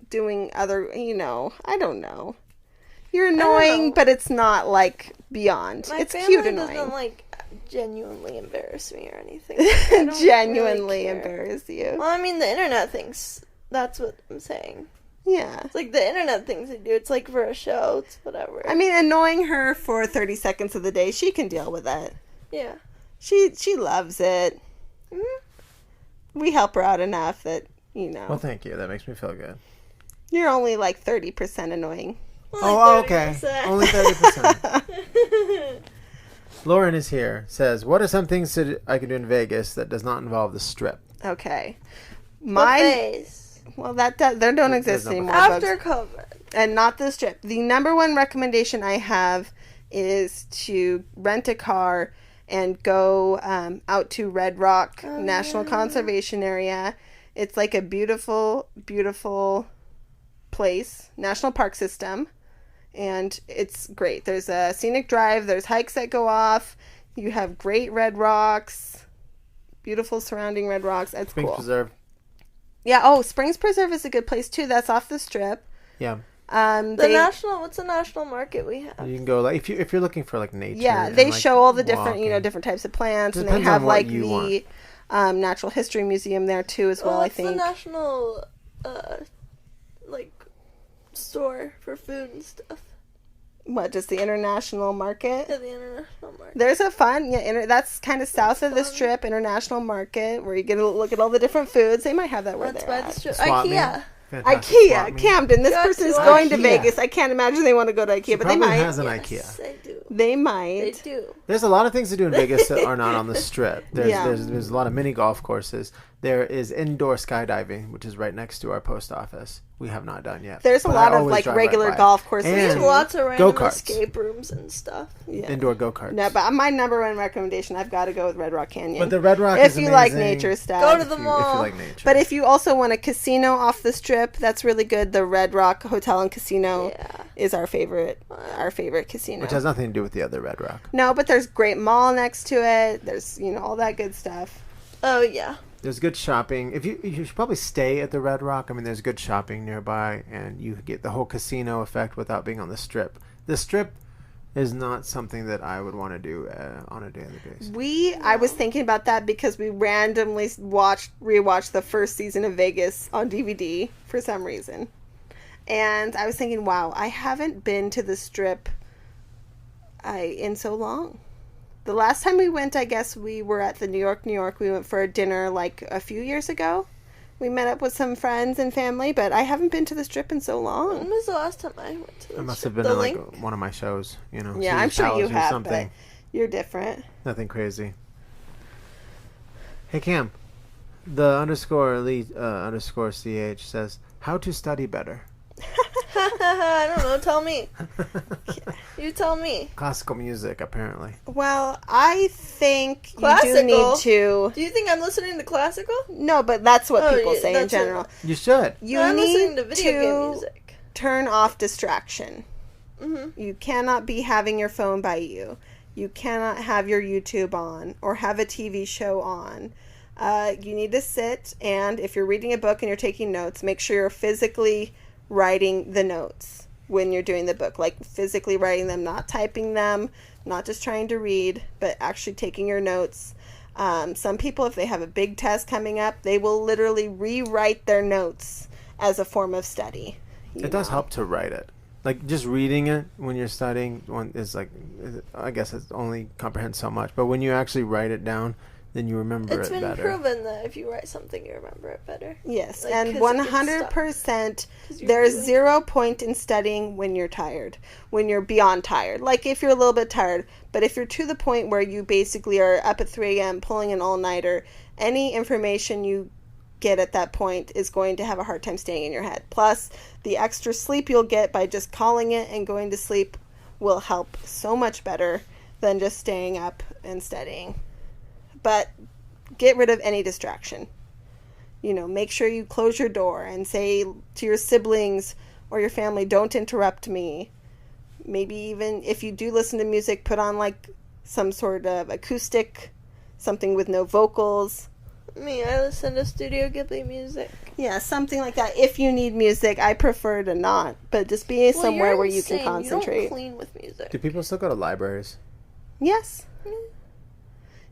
doing other. I don't know. You're annoying, know. but it's not like beyond. My it's family cute doesn't annoying. like genuinely embarrass me or anything. I don't Genuinely really care. embarrass you. Well, I mean, the internet thinks that's what I'm saying. Yeah. It's like the internet thinks they do. It's like for a show. It's whatever. I mean, annoying her for 30 seconds of the day, she can deal with it. yeah. She loves it. Mhm. We help her out enough that, Well, thank you. That makes me feel good. you're only like 30% annoying. Oh, okay. Only 30%. Lauren is here. Says, what are some things I can do in Vegas that does not involve the Strip? Okay. Buffets. Well, they don't exist no anymore. After folks. COVID. And not the Strip. The number one recommendation I have is to rent a car and go out to Red Rock National Conservation Area. It's like a beautiful, beautiful place, national park system, and it's great. There's a scenic drive, there's hikes that go off, you have great red rocks, beautiful surrounding red rocks. It's Springs cool. Preserve. Yeah, Springs Preserve is a good place too. That's off the Strip. Yeah. What's the national market we have? You can go, like, if you're looking for, like, nature. Yeah, and, they like, show all the different, walking. different types of plants, and they Depends have on what like you the Natural History Museum there too as well. I What's the think. national, store for food and stuff? What, just the international market? Yeah, the international market. There's a fun, that's kind of south of the Strip, international market, where you get to look at all the different foods. They might have that where That's they're by at. the strip. Swap meet. IKEA. Fantastic swap IKEA, meet. Camden. This Got person is to going to IKEA. Vegas. I can't imagine they want to go to IKEA, but they Probably might. has an Yes, IKEA. they do. They They might. do. There's a lot of things to do in Vegas that are not on the Strip. Yeah. There's a lot of mini golf courses. There is indoor skydiving, which is right next to our post office. We have not done yet. There's a but lot I of always like drive right regular by it. golf courses. And There's lots of random go-karts. escape rooms and stuff. Yeah. Indoor go-karts. No, but my number one recommendation, I've got to go with Red Rock Canyon. But the Red Rock if is you like amazing. nature stuff. Go to the If you mall. like nature. But if you also want a casino off the Strip, that's really good. The Red Rock Hotel and Casino Yeah. is our favorite casino. Which has nothing to do with the other Red Rock. No, but there's great mall next to it. There's all that good stuff. Oh, yeah. There's good shopping. You should probably stay at the Red Rock. I mean, there's good shopping nearby, and you get the whole casino effect without being on the Strip. The Strip is not something that I would want to do on a daily basis. I was thinking about that because we randomly rewatched the first season of Vegas on DVD for some reason. And I was thinking, wow, I haven't been to the Strip in so long. The last time we went, I guess we were at the New York. We went for a dinner like a few years ago. We met up with some friends and family, but I haven't been to the Strip in so When long. was the last time I went to the It must strip? have been The on like Link? one of my shows, Yeah, Caesar's I'm sure you Palace or have, something. but you're different. Nothing crazy. Hey Cam, the _ ch says, how to study better. I don't know. Tell me. You tell me. Classical music, apparently. Well, I think you do Classical? need to. Do you think I'm listening to classical? No, but that's what Oh, people yeah, say in that's it. general. You should. You I'm listening need to video game music. turn off distraction. Mm-hmm. You cannot be having your phone by you. You cannot have your YouTube on or have a TV show on. You need to sit, and if you're reading a book and you're taking notes, make sure you're physically writing the notes when you're doing the book. Like physically writing them, not typing them, not just trying to read, but actually taking your notes. Some people, if they have a big test coming up, they will literally rewrite their notes as a form of study. It does help to write it. Like, just reading it when you're studying is like, I guess it only comprehends so much. But when you actually write it down, then you remember It's it been better. proven that if you write something, you remember it better. Yes, Like, and 'cause it gets 100%, 'Cause you're there's doing- 0 point in studying when you're tired, when you're beyond tired. Like if you're a little bit tired, but if you're to the point where you basically are up at 3 a.m. pulling an all-nighter, any information you get at that point is going to have a hard time staying in your head. Plus, the extra sleep you'll get by just calling it and going to sleep will help so much better than just staying up and studying. but get rid of any distraction. You know, make sure you close your door and say to your siblings or your family, don't interrupt me. Maybe even if you do listen to music, put on like some sort of acoustic, something with no vocals. I listen to Studio Ghibli music. Yeah, something like that. If you need music, I prefer to not, but just be somewhere where you can concentrate. You don't clean with music. Do people still go to libraries? Yes.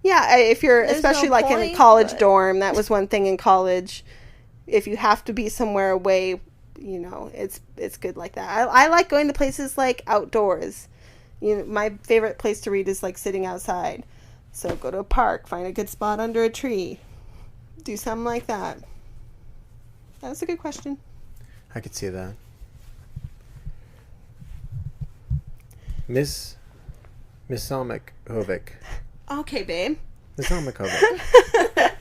Yeah, if you're, especially in a college dorm, that was one thing in college. If you have to be somewhere away, you know, it's good like that. I like going to places like outdoors. You know, my favorite place to read is like sitting outside. So go to a park, find a good spot under a tree, do something like that. That was a good question. I could see that. Miss Salmikovic. Okay, babe. Miss Salmikovic.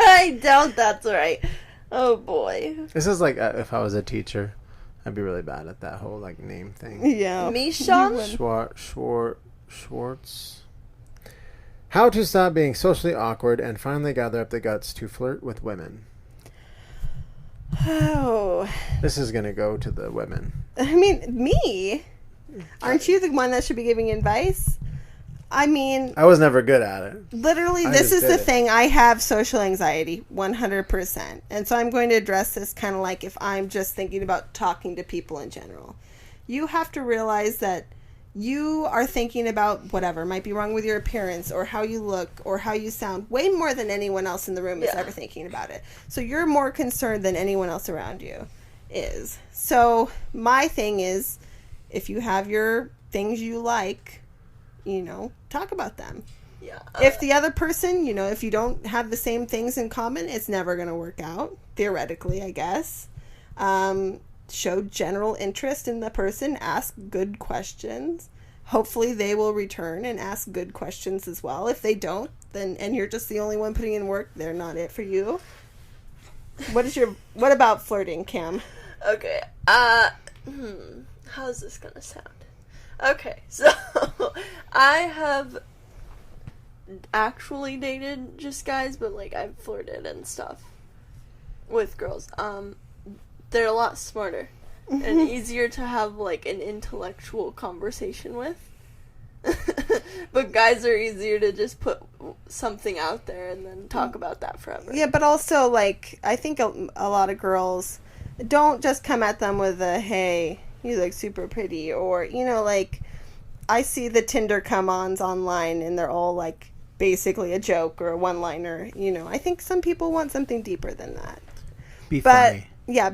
I doubt that's right. Oh boy. This is like if I was a teacher, I'd be really bad at that whole like name thing. Yeah. Misha? Schwartz. How to stop being socially awkward and finally gather up the guts to flirt with women. Oh. This is going to go to the women. I mean, me? Aren't you the one that should be giving advice? I mean... I was never good at it. Literally, this is the thing. I have social anxiety, 100%. And so I'm going to address this kind of like if I'm just thinking about talking to people in general. You have to realize that you are thinking about whatever might be wrong with your appearance or how you look or how you sound way more than anyone else in the room is ever thinking about it. So you're more concerned than anyone else around you is. So my thing is, if you have your things you like, you know, talk about them. Yeah. If the other person, you know, if you don't have the same things in common, it's never going to work out. Theoretically, I guess. Show general interest in the person. Ask good questions. Hopefully they will return and ask good questions as well. If they don't, then, and you're just the only one putting in work, they're not it for you. What about flirting, Cam? Okay. How's this gonna sound? Okay, so I have actually dated just guys, but like I've flirted and stuff with girls. They're a lot smarter and easier to have like an intellectual conversation with. But guys are easier to just put something out there and then talk about that forever. Yeah, but also like I think a lot of girls don't just come at them with a hey, you look super pretty, or you know, like I see the Tinder come-ons online and they're all like basically a joke or a one-liner. You know, I think some people want something deeper than that. Be funny. Yeah,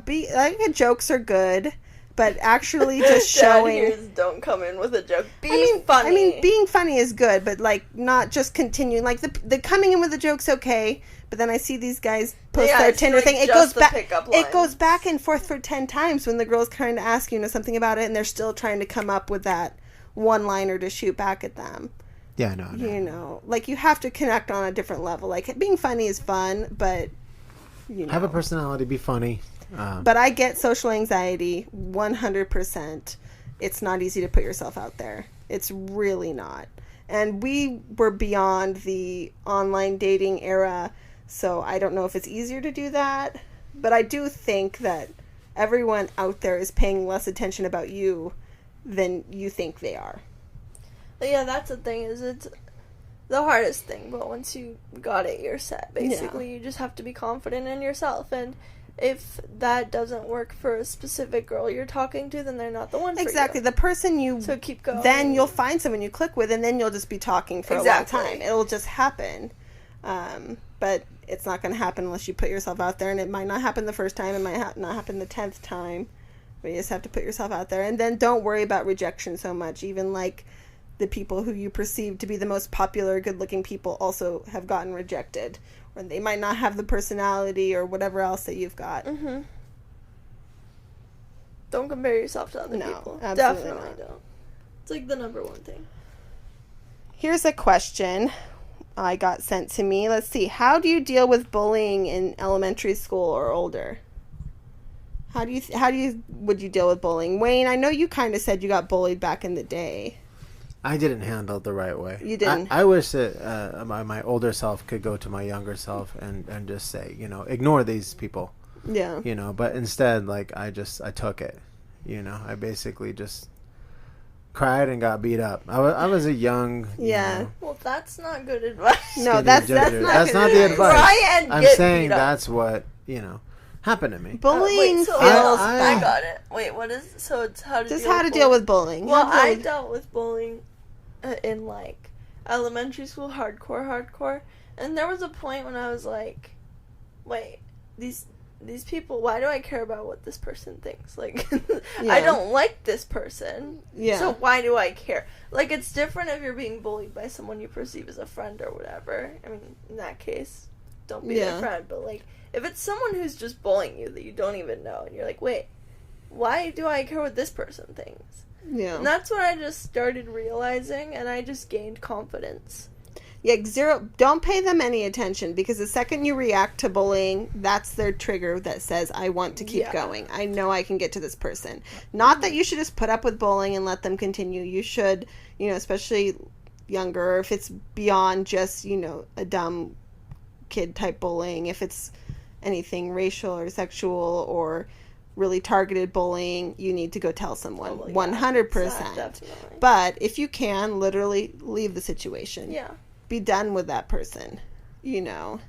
jokes are good, but actually just showing... don't come in with a joke. Be funny. I mean, being funny is good, but, like, not just continuing. Like, the coming in with a joke's okay, but then I see these guys post their Tinder thing. It goes back and forth for 10 times when the girl's trying to ask you know, something about it, and they're still trying to come up with that one-liner to shoot back at them. Yeah, no. You know, like, you have to connect on a different level. Like, being funny is fun, but, you know. Have a personality, be funny. But I get social anxiety 100%. It's not easy to put yourself out there. It's really not. And we were beyond the online dating era, so I don't know if it's easier to do that. But I do think that everyone out there is paying less attention about you than you think they are. Yeah, that's the thing, is it's the hardest thing. But once you got it, you're set. Basically, you just have to be confident in yourself. And if that doesn't work for a specific girl you're talking to, then they're not the one for you. Exactly. The person so keep going. Then you'll find someone you click with, and then you'll just be talking for a long time. It'll just happen. But it's not going to happen unless you put yourself out there, and it might not happen the first time. It might not happen the 10th time. But you just have to put yourself out there. And then don't worry about rejection so much. Even like the people who you perceive to be the most popular, good-looking people also have gotten rejected. Or they might not have the personality or whatever else that you've got. Mm-hmm. Don't compare yourself to other people. Definitely don't. It's like the number one thing. Here's a question I got sent to me. Let's see. How do you deal with bullying in elementary school or older? Would you deal with bullying? Wayne, I know you kind of said you got bullied back in the day. I didn't handle it the right way. You didn't. I wish that my older self could go to my younger self and just say, ignore these people. Yeah. But instead, like, I took it. I basically just cried and got beat up. I was a young. Yeah. Well, that's not good advice. No, that's not the advice. Try and I'm saying that's what happened to me. Bullying wait, so feels. I got it. Wait, what is so? It's how to Just deal how to deal with bullying. Well, I dealt with bullying in like elementary school, hardcore, and there was a point when I was like, wait, these people, why do I care about what this person thinks? Like, I don't like this person. Yeah. So why do I care? Like, it's different if you're being bullied by someone you perceive as a friend or whatever. I mean, in that case, don't be their friend. But, like, if it's someone who's just bullying you that you don't even know, and you're like, wait, why do I care what this person thinks? Yeah. And that's what I just started realizing, and I just gained confidence. Yeah, don't pay them any attention, because the second you react to bullying, that's their trigger that says, I want to keep going. I know I can get to this person. Not that you should just put up with bullying and let them continue. You should, especially younger, if it's beyond just, a dumb kid type bullying, if it's anything racial or sexual or really targeted bullying, you need to go tell someone. 100%. Definitely. But if you can, literally leave the situation. Yeah. Be done with that person, Camden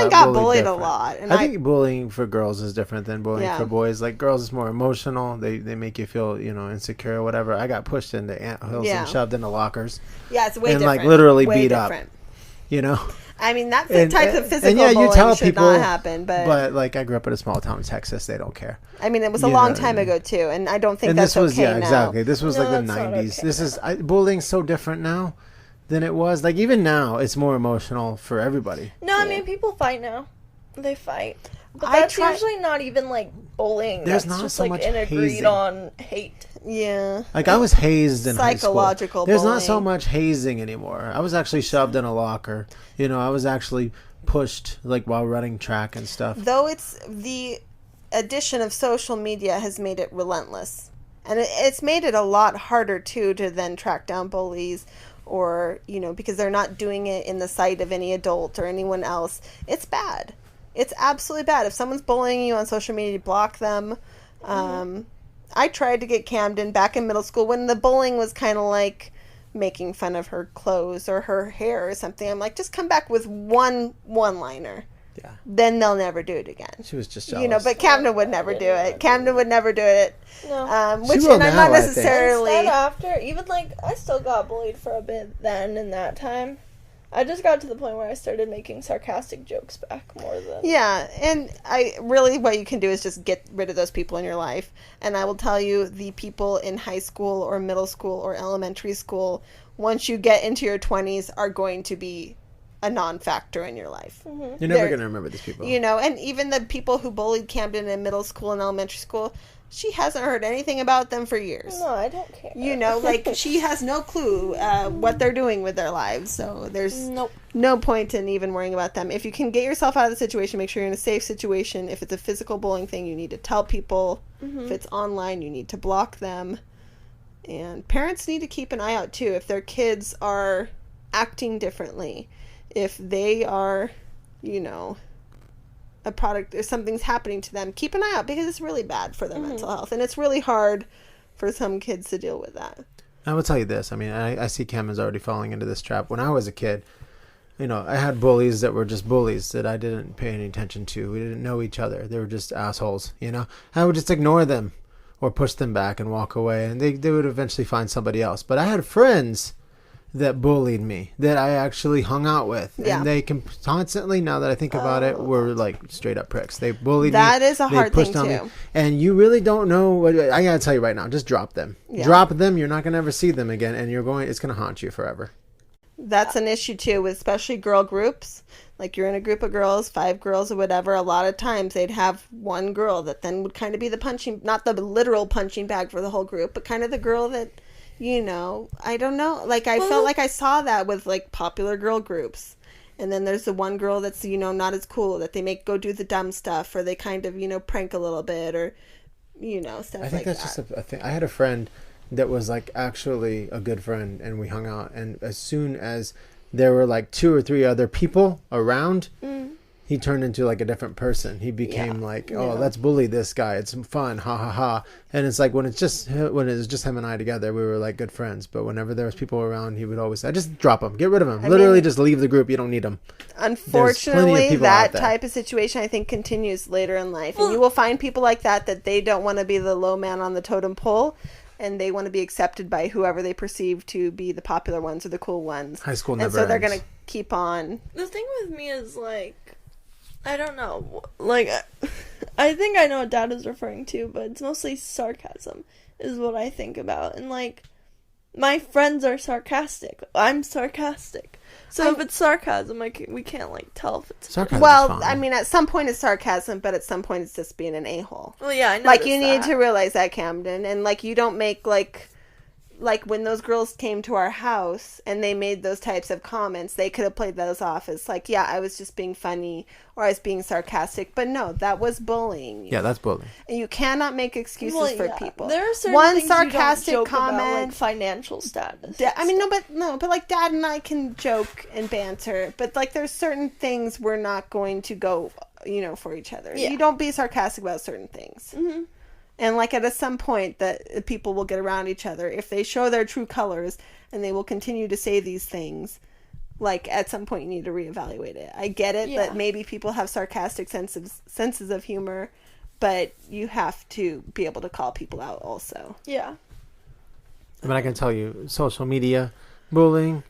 got bullied a lot, and I think bullying for girls is different than bullying for boys. Like, girls is more emotional. They make you feel insecure or whatever. I got pushed into anthills and shoved into lockers. Yeah, it's way and different. like literally way beat different. up. I mean, that type of physical you bullying tell should people, not happen. But like, I grew up in a small town in Texas. They don't care. I mean, it was a long time ago too, and I don't think that's this was okay now. exactly. This was like the that's not 90s. okay This is bullying's so different now than it was. Like, even now, it's more emotional for everybody. No, I mean, people fight now. They fight. But I that's try- usually not even, like, bullying. There's that's not just, so like, much an agreed hazing. on hate. Yeah. Like, I was hazed in high school. Psychological There's not so bullying. much hazing anymore. I was actually shoved in a locker. I was actually pushed, like, while running track and stuff. Though it's the addition of social media has made it relentless. And it's made it a lot harder, too, to then track down bullies or, because they're not doing it in the sight of any adult or anyone else. It's bad. It's absolutely bad. If someone's bullying you on social media, block them. I tried to get Camden back in middle school when the bullying was kind of like making fun of her clothes or her hair or something. I'm like, just come back with one-liner. Yeah. Then they'll never do it again. She was just jealous. But Camden would never do it. Camden would never do it. No. Which, She will and I'm now, not I think. necessarily. Instead after, even, like, I still got bullied for a bit then in that time. I just got to the point where I started making sarcastic jokes back more than... Yeah, and what you can do is just get rid of those people in your life. And I will tell you, the people in high school or middle school or elementary school, once you get into your 20s, are going to be a non-factor in your life. You're never going to remember these people. And even the people who bullied Camden in middle school and elementary school, she hasn't heard anything about them for years. No, I don't care. Like, she has no clue what they're doing with their lives. So there's Nope. no point in even worrying about them. If you can get yourself out of the situation, make sure you're in a safe situation. If it's a physical bullying thing, you need to tell people. If it's online, you need to block them. And parents need to keep an eye out, too, if their kids are acting differently. If they are, a product or something's happening to them, keep an eye out, because it's really bad for their mental health. And it's really hard for some kids to deal with that. I will tell you this. I mean, I see Cameron's already falling into this trap. When I was a kid, I had bullies that were just bullies that I didn't pay any attention to. We didn't know each other. They were just assholes, I would just ignore them or push them back and walk away, and they would eventually find somebody else. But I had friends that bullied me that I actually hung out with, and they can constantly, now that I think about it, were like straight up pricks. They bullied me. That is a hard thing too. And you really don't know what, I gotta tell you right now, just drop them. Drop them. You're not gonna ever see them again, and it's gonna haunt you forever. That's an issue too, with especially girl groups. Like, you're in a group of girls, 5 girls or whatever, a lot of times they'd have one girl that then would kind of be the not the literal punching bag for the whole group, but kind of the girl that, I don't know. Like, I felt like I saw that with, like, popular girl groups. And then there's the one girl that's, not as cool, that they make go do the dumb stuff, or they kind of, prank a little bit, or, stuff like that. I think that's just a thing. I had a friend that was like actually a good friend, and we hung out. And as soon as there were like 2 or 3 other people around, he turned into like a different person. He became like, oh, let's bully this guy. It's fun, ha ha ha. And it's like when it was just him and I together, we were like good friends. But whenever there was people around, he would always say, just drop him, get rid of him. Literally, just leave the group. You don't need him. Unfortunately, that type of situation I think continues later in life, and you will find people like that they don't want to be the low man on the totem pole. And they want to be accepted by whoever they perceive to be the popular ones or the cool ones. High school never ends. And so they're going to keep on. The thing with me is, like, I don't know. Like, I think I know what Dad is referring to, but it's mostly sarcasm is what I think about. And, like, my friends are sarcastic. I'm sarcastic. So if it's sarcasm, we can't, like, tell if it's sarcasm. Well, I mean, at some point it's sarcasm, but at some point it's just being an a-hole. Well, yeah, I know. Like, you need to realize that, Camden. And, like, you don't make, like when those girls came to our house and they made those types of comments, they could have played those off as, like, yeah, I was just being funny or I was being sarcastic. But no, that was bullying. Yeah, that's bullying. And you cannot make excuses for people. There are certain one things sarcastic you don't joke comment, about, like financial status. But like Dad and I can joke and banter, but like there's certain things we're not going to go, for each other. Yeah. You don't be sarcastic about certain things. Mm-hmm. And like at some point that people will get around each other if they show their true colors, and they will continue to say these things. Like at some point you need to reevaluate it. I get it that maybe people have sarcastic senses of humor, but you have to be able to call people out also. Yeah. But I can tell you, social media, bullying,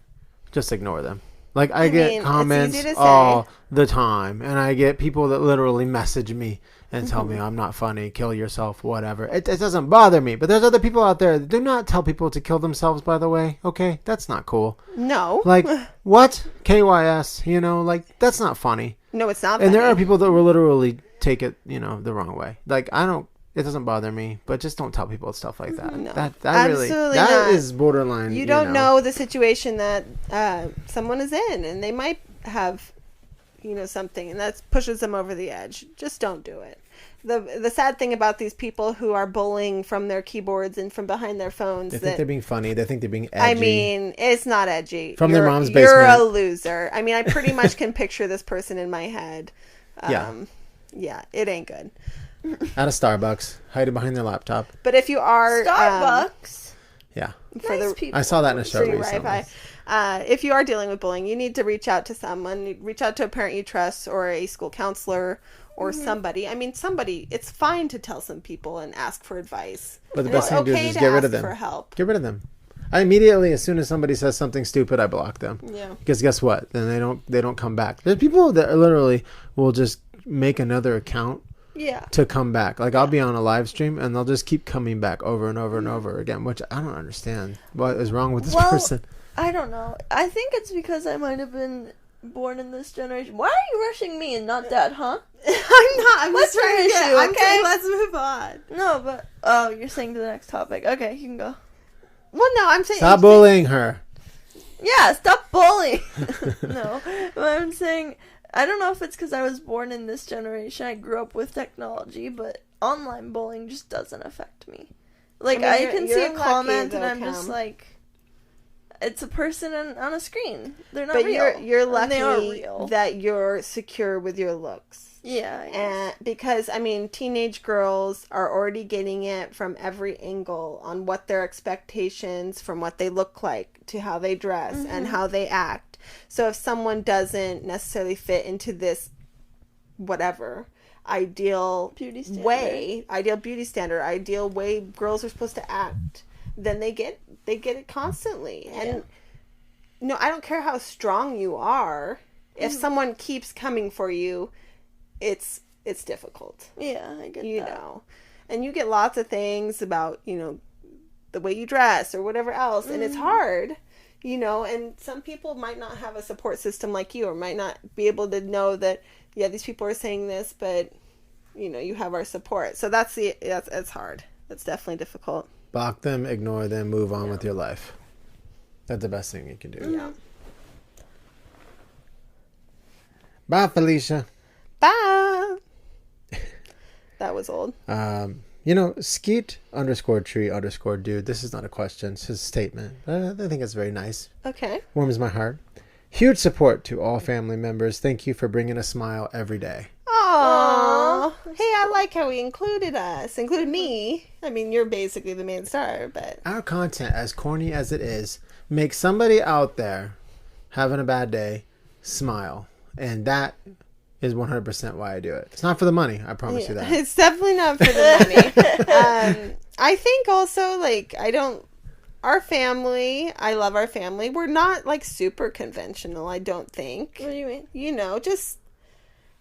just ignore them. Like I get comments all the time, and I get people that literally message me and tell me I'm not funny, kill yourself, whatever. It doesn't bother me. But there's other people out there that do not tell people to kill themselves, by the way. Okay? That's not cool. No. Like, what? KYS, like, that's not funny. No, it's not And funny. there are people that will literally take it, the wrong way. Like, it doesn't bother me, but just don't tell people stuff like that. No. That Absolutely that not. is borderline. You don't know the situation that someone is in, and they might have something, and that pushes them over the edge. Just don't do it. The sad thing about these people who are bullying from their keyboards and from behind their phones, they think they're being funny. They think they're being edgy. I mean, it's not edgy. From their mom's basement. You're a loser. I mean, I pretty much can picture this person in my head. Yeah, it ain't good. At a Starbucks, hiding behind their laptop. But if you are Starbucks, yeah, nice people. I saw that in a show recently. If you are dealing with bullying, you need to reach out to someone. Reach out to a parent you trust, or a school counselor, or somebody. I mean, somebody. It's fine to tell some people and ask for advice. But the best thing to do is just get rid of them. For help. Get rid of them. I immediately, as soon as somebody says something stupid, I block them. Yeah. Because guess what? Then they don't come back. There's people that literally will just make another account. Yeah. To come back. Like, I'll be on a live stream and they'll just keep coming back over and over and over again, which I don't understand. What is wrong with this person? I don't know. I think it's because I might have been born in this generation. Why are you rushing me and not Dad, huh? I'm not. I'm What's just trying your to get, issue, I'm okay? saying let's move on. No, but... Oh, you're saying to the next topic. Okay, you can go. Well, no, I'm saying... Stop bullying her. Yeah, stop bullying. No, but I'm saying... I don't know if it's because I was born in this generation. I grew up with technology, but online bullying just doesn't affect me. Like, I can see a comment and I'm just like, it's a person on a screen. They're not real. But you're lucky they are real. that you're secure with your looks. Yeah. And because, I mean, teenage girls are already getting it from every angle on what their expectations from what they look like to how they dress and how they act. So if someone doesn't necessarily fit into this whatever ideal beauty standard, ideal way girls are supposed to act, then they get it constantly. Yeah. And I don't care how strong you are, if someone keeps coming for you, it's difficult. Yeah, I get that. And you get lots of things about, the way you dress or whatever else, and it's hard. And some people might not have a support system like you, or might not be able to know that, yeah, these people are saying this, but, you have our support. So that's hard. That's definitely difficult. Block them, ignore them, move on with your life. That's the best thing you can do. Yeah. Bye, Felicia. Bye. That was old. Skeet _tree_dude. This is not a question. It's a statement. I think it's very nice. Okay. Warms my heart. Huge support to all family members. Thank you for bringing a smile every day. Aww. Hey, I like how he included me. I mean, you're basically the main star, but... Our content, as corny as it is, makes somebody out there having a bad day smile. And that is 100% why I do it. It's not for the money. I promise you that. It's definitely not for the money. I think also, like, our family, I love our family. We're not, like, super conventional, I don't think. What do you mean? Just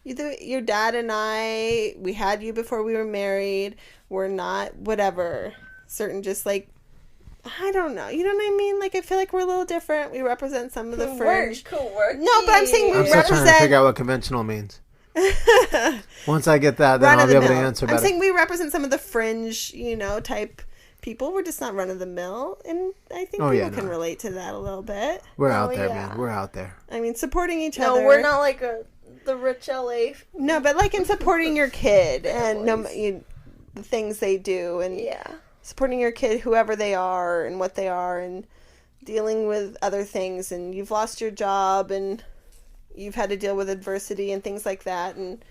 your dad and I, we had you before we were married. We're not, whatever, certain, just, like, I don't know. You know what I mean? Like, I feel like we're a little different. We represent some of the fringe. Cool. No, but I'm saying I'm still trying to figure out what conventional means. Once I get that, then I'll be able to answer better. I'm saying we represent some of the fringe, type people. We're just not run of the mill, and I think people can relate to that a little bit. We're out there, man. We're out there. I mean, supporting each other. No, we're not like the rich LA. No, but like in supporting your kid and the things they do, and supporting your kid, whoever they are and what they are, and dealing with other things, and you've lost your job, and you've had to deal with adversity and things like that, and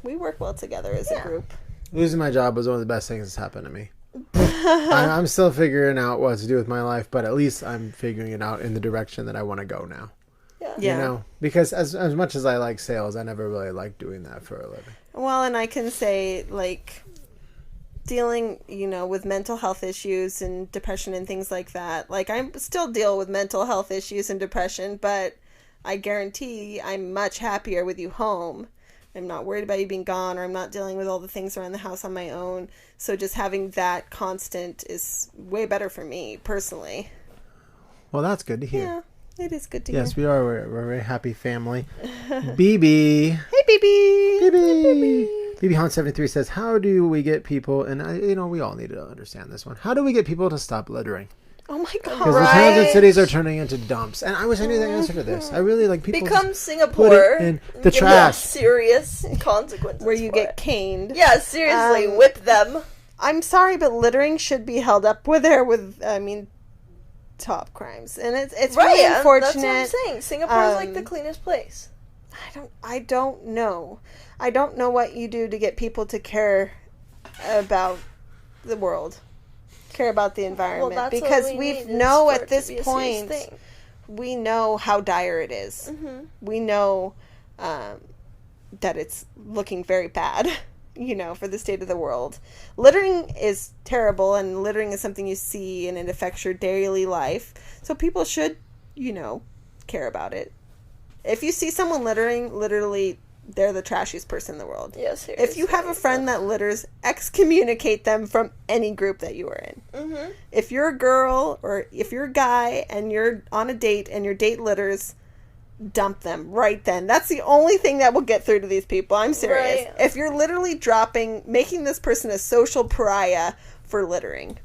we work well together as a group. Losing my job was one of the best things that's happened to me. I'm still figuring out what to do with my life, but at least I'm figuring it out in the direction that I want to go now. Yeah. Because as much as I like sales, I never really liked doing that for a living. Well, and I can say, like, dealing, with mental health issues and depression and things like that. Like, I still deal with mental health issues and depression, but I guarantee I'm much happier with you home. I'm not worried about you being gone, or I'm not dealing with all the things around the house on my own. So just having that constant is way better for me, personally. Well, that's good to hear. Yeah, it is good to hear. Yes, we are. We're a very happy family. BB. Hey, BB. BB. BB Hunt 73 says, how do we get people, and we all need to understand this one. How do we get people to stop littering? Oh my god! Because the towns and cities are turning into dumps, and I wish I knew the answer to this. I really like people become Singapore in the trash. Serious consequences where you get caned. Yeah, seriously, whip them. I'm sorry, but littering should be held up with top crimes, and it's really unfortunate. That's what I'm saying. Singapore is like the cleanest place. I don't know. I don't know what you do to get people to care about the world. Care about the environment, because we know at this point we know how dire it is. Mm-hmm. We know that it's looking very bad, for the state of the world. Littering is terrible, and littering is something you see, and it affects your daily life. So people should, care about it. If you see someone littering, literally, they're the trashiest person in the world. Yes. If you have a friend that litters, excommunicate them from any group that you are in. Mm-hmm. If you're a girl or if you're a guy and you're on a date and your date litters, dump them right then. That's the only thing that will get through to these people. I'm serious. Right. If you're literally making this person a social pariah for littering.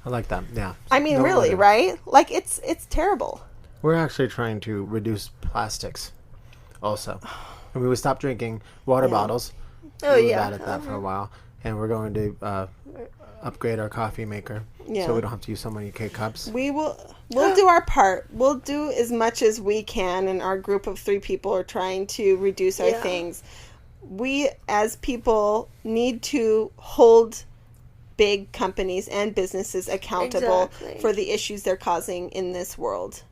I like that. Yeah. I mean, really, litter. Right? Like, it's terrible. We're actually trying to reduce plastics. Also, and we would stop drinking water bottles. Oh, we were bad at that for a while, and we're going to upgrade our coffee maker so we don't have to use so many K-cups. We'll do our part. We'll do as much as we can, and our group of 3 people are trying to reduce our things. We, as people, need to hold big companies and businesses accountable for the issues they're causing in this world.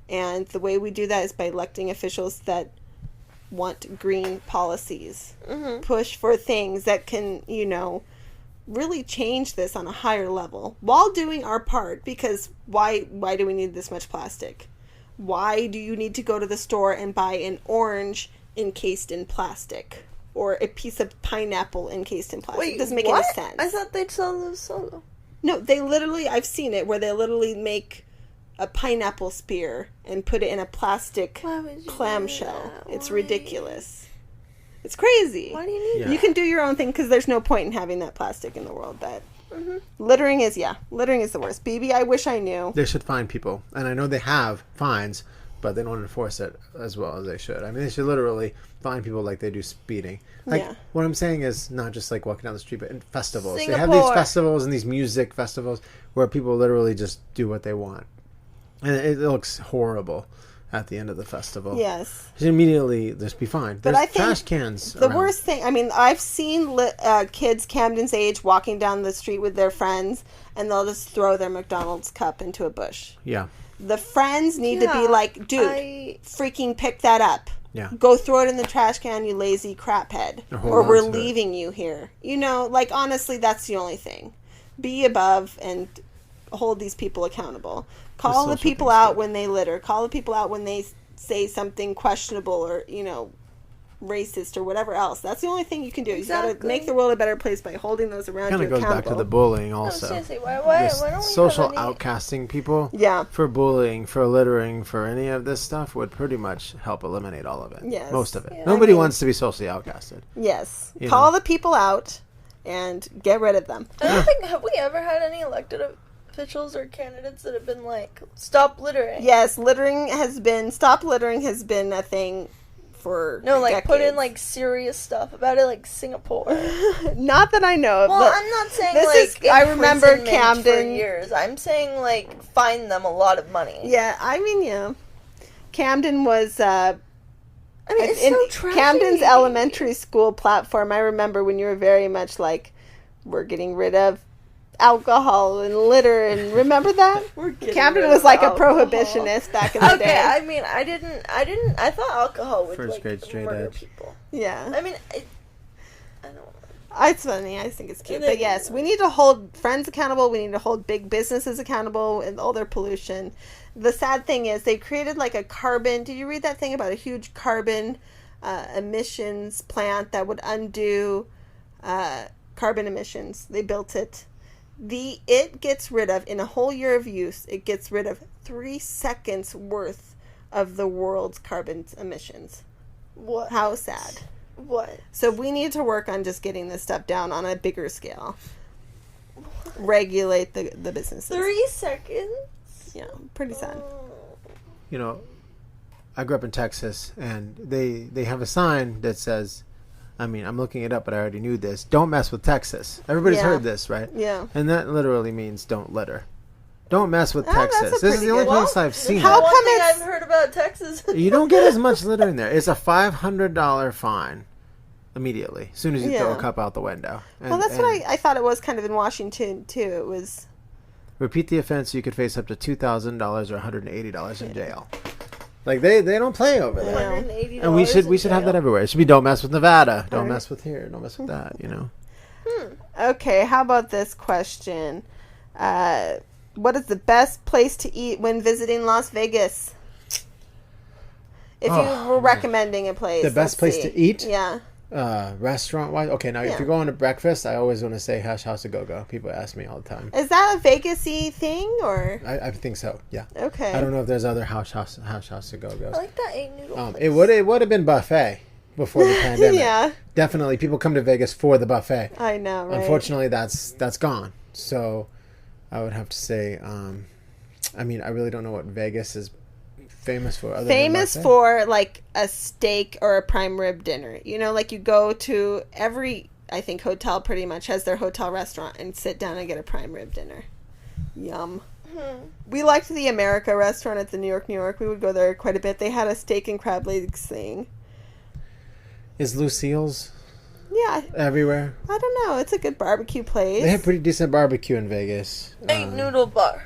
And the way we do that is by electing officials that want green policies, push for things that can, really change this on a higher level while doing our part. Because why do we need this much plastic? Why do you need to go to the store and buy an orange encased in plastic or a piece of pineapple encased in plastic? It doesn't make any sense. I thought they'd sell those solo. No, they literally, I've seen it where they literally make a pineapple spear and put it in a plastic clamshell. It's ridiculous. It's crazy. Why do you need that? You can do your own thing, because there's no point in having that plastic in the world. But littering is the worst. BB, I wish I knew. They should fine people, and I know they have fines, but they don't enforce it as well as they should. I mean, they should literally fine people like they do speeding. Like, what I'm saying is not just like walking down the street, but in festivals. They have these festivals and these music festivals where people literally just do what they want. And it looks horrible at the end of the festival. Yes. Immediately, just be fine. There's but I think trash cans the around. worst thing, I mean, I've seen kids Camden's age walking down the street with their friends, and they'll just throw their McDonald's cup into a bush. Yeah. The friends need to be like, dude, freaking pick that up. Yeah. Go throw it in the trash can, you lazy crap head. Or we're leaving you here. You know, like, honestly, that's the only thing. Be above and hold these people accountable. Call the people out when they litter. Call the people out when they say something questionable or, you know, racist or whatever else. That's the only thing you can do. Exactly. You got to make the world a better place by holding those around you accountable. Kind of goes back to the bullying also. Why don't we social outcasting people for bullying, for littering, for any of this stuff would pretty much help eliminate all of it. Yes. Most of it. Yeah. Nobody wants to be socially outcasted. Yes. Call the people out and get rid of them. I don't think, have we ever had any elected officials or candidates that have been like, stop littering? Yes, stop littering has been a thing for decades. Put in like serious stuff about it, like Singapore. Not that I know of. Well, I'm not saying I remember Camden for years. I'm saying like fine them a lot of money. Yeah, I mean, Camden was. It's so tragic. Camden's elementary school platform. I remember when you were very much like, we're getting rid of alcohol and litter, and remember that? Camden was like a prohibitionist back in the day. Okay, I mean, I thought alcohol would first grade straight murder edge. people. Yeah. I mean, I don't know. It's funny. I think it's cute. But yes, we need to hold friends accountable. We need to hold big businesses accountable and all their pollution. The sad thing is they created like a carbon. Did you read that thing about a huge carbon emissions plant that would undo carbon emissions? They built it. It gets rid of, in a whole year of use, it gets rid of 3 seconds worth of the world's carbon emissions. What? How sad. What? So we need to work on just getting this stuff down on a bigger scale. Regulate the businesses. 3 seconds? Yeah, pretty sad. You know, I grew up in Texas, and they have a sign that says, I mean, I'm looking it up, but I already knew this. Don't mess with Texas. Everybody's heard this, right? Yeah. And that literally means don't litter. Don't mess with Texas. This is the only place I've seen. How come I've heard about Texas? You don't get as much littering there. It's a $500 fine immediately, as soon as you throw a cup out the window. Well, that's what I thought it was kind of in Washington, too. It was... Repeat the offense, you could face up to $2,000 or $180 in jail. Like, they don't play over there. $180 And we should have that everywhere. It should be don't mess with Nevada. Don't mess with here. Don't mess with that, you know. Okay, how about this question? What is the best place to eat when visiting Las Vegas? If you were recommending a place. The best place to eat? Yeah. Restaurant-wise? Okay, now if you're going to breakfast, I always want to say Hash House a Go-Go. People ask me all the time. Is that a Vegas-y thing, or? I think so, yeah. Okay. I don't know if there's other Hash House a Go-Go's. I like that 8-noodle place. It would have been buffet before the pandemic. Yeah. Definitely, people come to Vegas for the buffet. I know, right? Unfortunately, that's gone. So, I would have to say, I mean, I really don't know what Vegas is famous for. Famous for like a steak or a prime rib dinner. You know, like you go to every, I think, hotel pretty much has their hotel restaurant and sit down and get a prime rib dinner. Yum. We liked the America restaurant at the New York. We would go there quite a bit. They had a steak and crab legs thing. Is Lucille's everywhere? I don't know. It's a good barbecue place. They have pretty decent barbecue in Vegas. 8-noodle bar.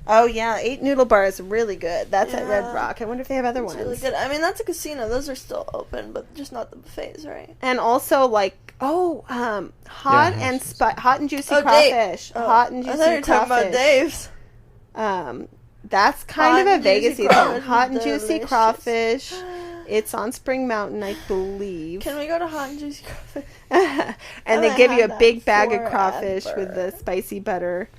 Oh, yeah. 8-noodle bar is really good. That's at Red Rock. I wonder if they have other ones. Really good. I mean, that's a casino. Those are still open, but just not the buffets, right? And also, like, hot and juicy crawfish. Oh. Hot and juicy crawfish. I thought you were talking about Dave's. That's kind of a Vegas-y thing. Hot and juicy crawfish. It's on Spring Mountain, I believe. Can we go to Hot and Juicy Crawfish? And they give you a big bag of crawfish with the spicy butter.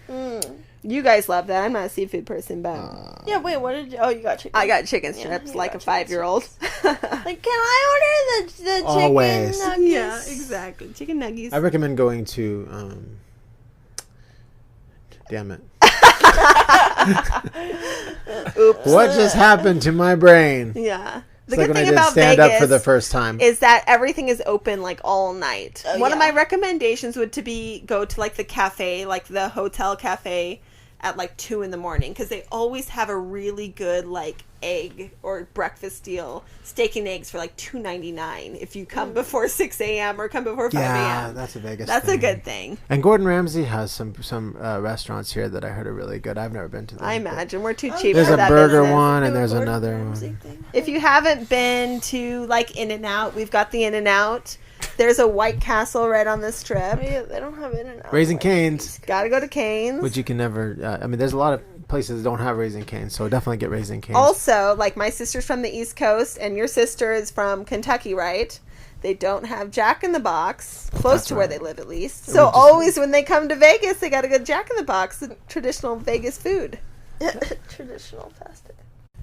You guys love that. I'm not a seafood person, but... Yeah, wait, what did you... Oh, you got chicken. I got chicken strips like a 5-year-old. Like, can I order the chicken Always. nuggets? Yeah, exactly. Chicken nuggets. I recommend going to... damn it. Oops. What just happened to my brain? Yeah. It's like when I did stand up for the first time. Is that everything is open like all night. One of yeah. my recommendations would to be go to like the cafe, like the hotel cafe at like 2 a.m. because they always have a really good like egg or breakfast deal, steak and eggs for like $2.99 if you come before 6 a.m. or come before 5 a.m. Yeah, that's a Vegas That's thing. a good thing. And Gordon Ramsay has some restaurants here that I heard are really good. I've never been to them. I imagine we're too cheap There's for a that burger business. one and Do a there's Gordon another Ramsay one. thing. If you haven't been to like In-N-Out, we've got the In-N-Out. There's a White Castle right on this trip. Yeah, they don't have In-N-Out. Raising Cane's, Gotta go to Cane's. which you can never. I mean, there's a lot of places that don't have Raising Cane's, so definitely get Raising Cane's. Also, like my sister's from the East Coast and your sister is from Kentucky, right? They don't have Jack in the Box, close That's to where right. they live at least. We So just- always when they come to Vegas, they gotta go Jack in the Box, the traditional Vegas food. Traditional fast food.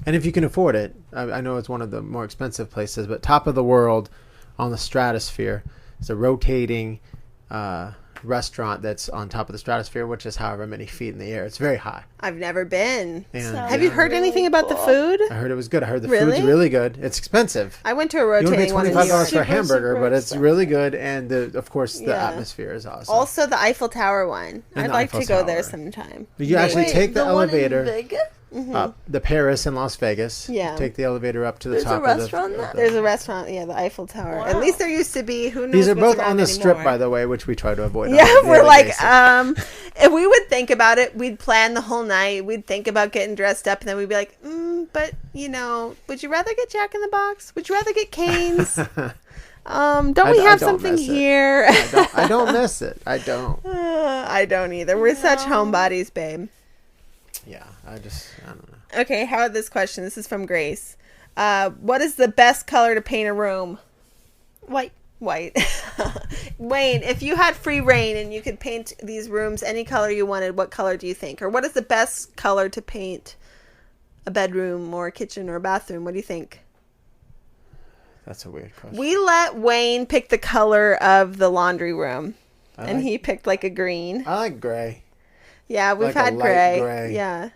And if you can afford it, I know it's one of the more expensive places, but Top of the World on the Stratosphere. It's a rotating restaurant that's on top of the stratosphere, which is however many feet in the air. It's very high. I've never been. And Sounds Have you Yeah. heard really anything about the cool. food? I heard it was good. I heard the Really? food's really good. It's expensive. I went to a You want to pay rotating one in New $25 York. for a Super, hamburger, super but it's expensive. really good, and of course the Yeah. atmosphere is awesome. Also, the Eiffel Tower one. And I'd the like Eiffel to go Tower. there sometime. You actually Wait, take the one in elevator Vegas? up the Paris in Las Vegas. Yeah. Take the elevator up to the There's a top restaurant of there? the There's a restaurant, yeah, the Eiffel Tower. Wow. At least there used to be. Who knows? These are what's both on around the strip, anymore. by the way, which we try to avoid. on Yeah, a we're daily like, basis. if we would think about it, we'd plan the whole night. We'd think about getting dressed up, and then we'd be like, but you know, would you rather get Jack in the Box? Would you rather get Cane's? Don't we I have don't something miss it. here? I don't miss it. I don't. I don't either. We're such homebodies, babe. Yeah, I don't know. Okay, how about this question? This is from Grace. What is the best color to paint a room? White. White. Wayne, if you had free reign and you could paint these rooms any color you wanted, what color do you think? Or what is the best color to paint a bedroom or a kitchen or a bathroom? What do you think? That's a weird question. We let Wayne pick the color of the laundry room. And like- he picked like a green. I like gray. Yeah, we've like a had light gray. gray. Yeah.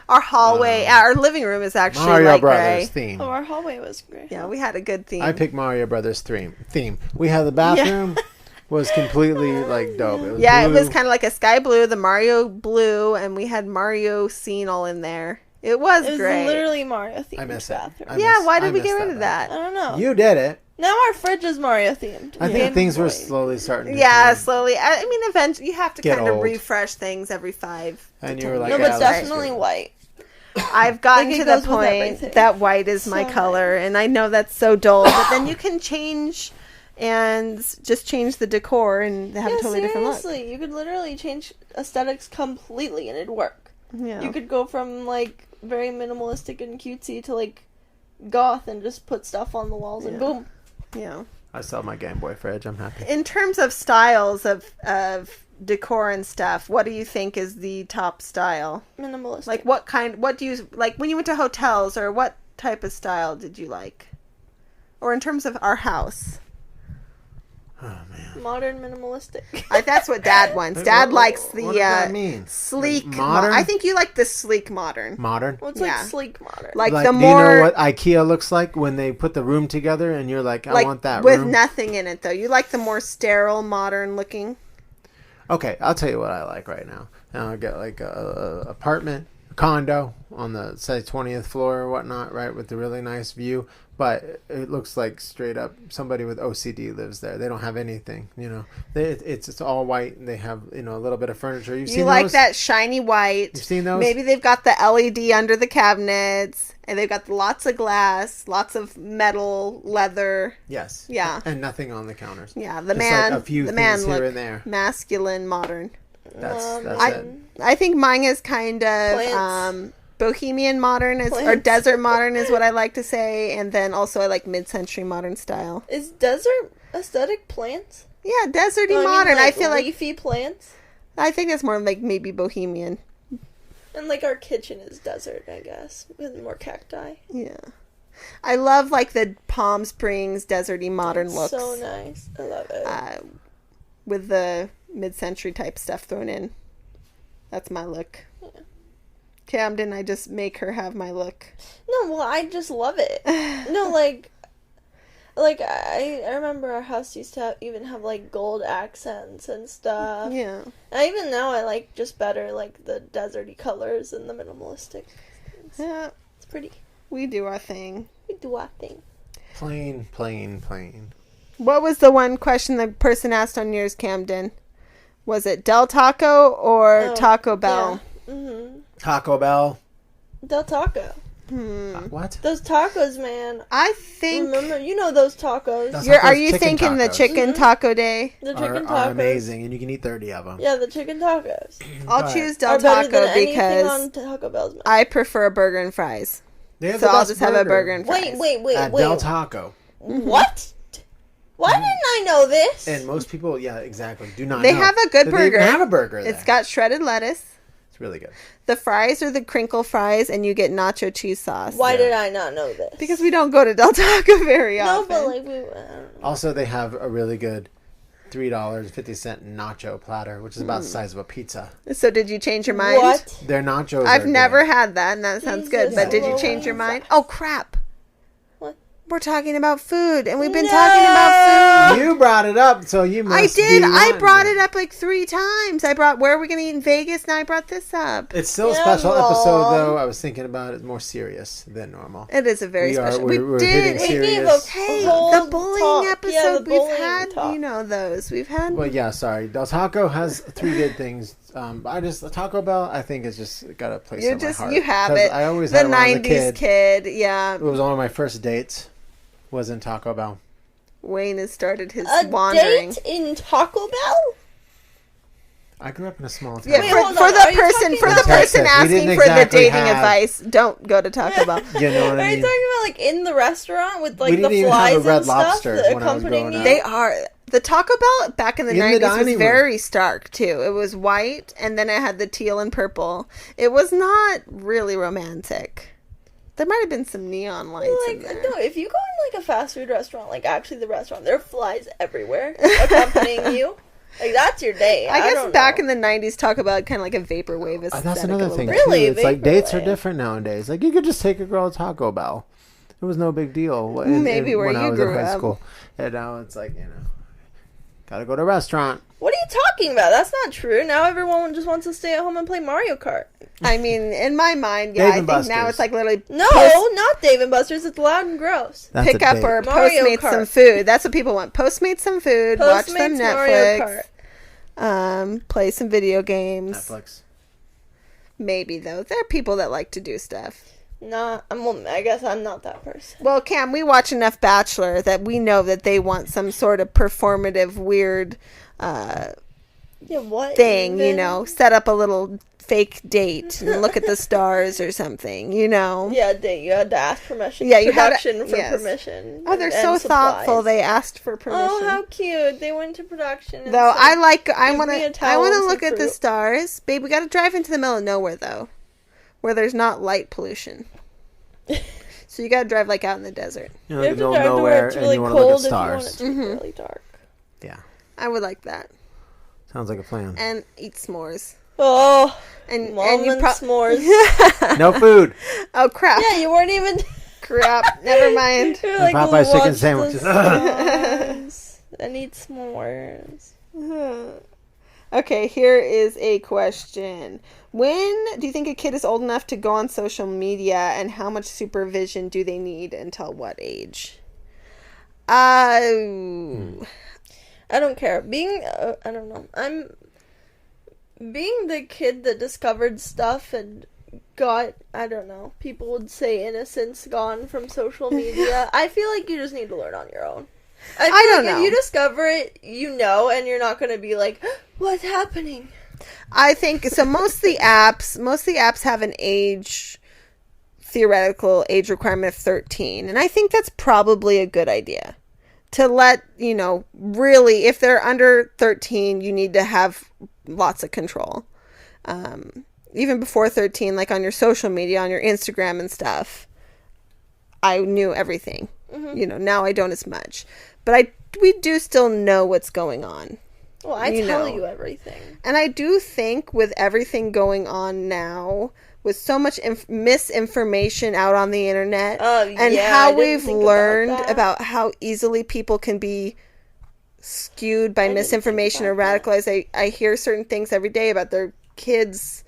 Our hallway, our living room is actually Mario light Brothers gray. theme. Oh, our hallway was great. Yeah, we had a good theme. I picked Mario Brothers theme. We had the bathroom was completely like dope. It was Yeah, it blue. was kind of like a sky blue, the Mario blue, and we had Mario scene all in there. It was It was great. literally Mario themed I miss it. bathroom. Yeah, why I did we get miss rid of that? I don't know. You did it. Now our fridge is Mario themed. I think Game things were Boy. slowly starting to Yeah, change. slowly. I mean, eventually, you have to Get kind of old. refresh things every 5 And to you were 10 like, No, years. but yeah, that's definitely true. white. I've gotten Like, it to the goes with point everything. that white is my So color, and I know that's so dull, but then you can change and just change the decor and have a totally different look. Seriously, you could literally change aesthetics completely and it'd work. Yeah. You could go from like very minimalistic and cutesy to like goth and just put stuff on the walls and Yeah. boom. Yeah. I saw my Game Boy fridge. I'm happy. In terms of styles of decor and stuff, what do you think is the top style? Minimalistic. Like what do you like when you went to hotels, or what type of style did you like? Or in terms of our house? Oh man. modern minimalistic. That's what Dad wants. Dad likes the What does that mean? sleek Modern? I think you like the sleek modern. Modern. Well, it's Yeah. like sleek modern. Like Like, the do more you know what IKEA looks like when they put the room together and you're like, I like want that with room? nothing in it though. You like the more sterile modern looking. Okay, I'll tell you what I like right now. Now I get like a apartment, a condo on the say 20th floor or whatnot, right, with the really nice view. But it looks like straight up somebody with OCD lives there. They don't have anything, you know. It's all white, and they have a little bit of furniture. You've You seen like those? that shiny white. You've seen those? Maybe they've got the LED under the cabinets, and they've got lots of glass, lots of metal, leather. Yes. Yeah. And nothing on the counters. Yeah, the Just man, like a few the man things look, here and there. masculine, modern. That's I, it. I think mine is kind of Plants. bohemian modern, or Plants. desert modern is what I like to say, and then also I like mid-century modern style. Is desert aesthetic plants? Yeah, deserty No, modern. I like feel like leafy plants. I think it's more like maybe bohemian. And like our kitchen is desert, I guess, with more cacti. Yeah, I love like the Palm Springs deserty modern looks. So nice. I love it. With the mid-century type stuff thrown in. That's my look. Yeah. Camden, I just make her have my look. No, well, I just love it. No, like I remember our house used to even have like gold accents and stuff. Yeah. And even now, I like just better like the deserty colors and the minimalistic. Yeah. It's pretty. We do our thing. We do our thing. Plain. What was the one question the person asked on yours, Camden? Was it Del Taco or Taco Bell? Yeah. Mm-hmm. Taco Bell. Del Taco. What? Those tacos, man. I think... Remember, you know those tacos. Are you thinking the chicken taco day? The chicken tacos. Are amazing, and you can eat 30 of them. Yeah, the chicken tacos. I'll choose Del Taco because on Taco Bell's, man. I prefer a burger and fries. So I'll just have a burger and fries. Wait. At Del Taco. What? Why didn't I know this? And most people, exactly, do not know. They have a good burger. They have a burger there. It's got shredded lettuce. It's really good. The fries are the crinkle fries, and you get nacho cheese sauce. Why did I not know this? Because we don't go to Del Taco very often. No, but like I don't know. Also, they have a really good $3.50 nacho platter, which is about the size of a pizza. So did you change your mind? What? Their nachos I've are never good. had that, and that sounds good. But did you change your mind? Oh, crap. What? We're talking about food, and we've been talking about food. You brought it up, so you must I did. be I one. brought it up like 3 times. I brought where are we going to eat in Vegas? Now I brought this up. It's still a Yeah, special Mom. episode, though. I was thinking about it more serious than normal. It is a very special. We're did. hitting We gave serious. a Hey, whole the bullying talk. episode Yeah, the we've bullying had, talk. you know those. We've had. Well, yeah, sorry. Del Taco has 3 good things. Taco Bell, I think, has just got a place in my heart. You have 'Cause it. I always the had one as a 90s kid. Yeah. It was one of my first dates. Was in Taco Bell. Wayne has started his A wandering. date in Taco Bell? I grew up in a small town. Yeah, Wait, for, hold for on. the Are you person talking for the about- person Texas. We asking didn't for the exactly dating have- advice, don't go to Taco Bell. You know what Are I you mean? talking about like in the restaurant with like We the didn't even flies have a Red and stuff Lobster that when I was accompanying growing you? up. They are the Taco Bell back in the In the 90s was dining room. very stark too. It was white and then it had the teal and purple. It was not really romantic. There might have been some neon lights in Like, there. no, if you go in like a fast food restaurant, like actually the restaurant, there are flies everywhere accompanying you. Like that's your day. I guess don't back know. in the 90s, talk about kind of like a vaporwave aesthetic. That's a another little thing, bit. Really? too. It's like dates are Vaporwave. different nowadays. Like, you could just take a girl to Taco Bell. It was no big deal. Maybe where when you I was grew in high up. school. And now it's like, gotta go to a restaurant. What are you talking about? That's not true. Now everyone just wants to stay at home and play Mario Kart. I mean, in my mind, yeah, Dave I and think now Buster's. it's like literally No, not Dave and Buster's. It's loud and gross. That's pick a up date. or Mario Postmates Kart. some food. That's what people want. Postmates some food, watch some Postmates Mario Netflix, Kart. play some video games. Netflix. Maybe though, there are people that like to do stuff. I guess I'm not that person. Well, Cam, we watch enough Bachelor that we know that they want some sort of performative, weird Yeah, what thing, even? set up a little fake date and look at the stars or something, Yeah, date. You had to ask permission. Yeah, you had to- production for yes. permission. Oh, they're and so supplies. thoughtful. They asked for permission. Oh, how cute! They went to production. And Though said, I "Give want me a to towel and some look at the fruit." stars. Babe, we got to drive into the middle of nowhere though, where there's not light pollution. So you got to drive like out in the desert. You You know, have the to middle of drive to where nowhere, it's and really you want to look cold at if you want it stars. to be really dark. Yeah. I would like that. Sounds like a plan. And eat s'mores. Oh, And mom you and s'mores. No food. Oh crap. Yeah, you weren't even. Crap. Never mind. You're And Popeye's chicken "Watch the sandwiches." stars and eat s'mores. Okay, here is a question. When do you think a kid is old enough to go on social media, and how much supervision do they need until what age? I don't care. I don't know. I'm being the kid that discovered stuff and got, I don't know, people would say innocence gone from social media. I feel like you just need to learn on your own. I feel don't like know. if you discover it, and you're not going to be like, what's happening? I think so. Most of the apps have an theoretical age requirement of 13, and I think that's probably a good idea. To let really, if they're under 13, you need to have lots of control. Even before 13, like on your social media, on your Instagram and stuff, I knew everything. Mm-hmm. Now I don't as much, but we do still know what's going on. Well, I tell you everything. And I do think with everything going on now with so much misinformation out on the internet, and yeah, how I didn't we've think learned about that. about how easily people can be skewed by I didn't misinformation or think about radicalized. I hear certain things every day about their kids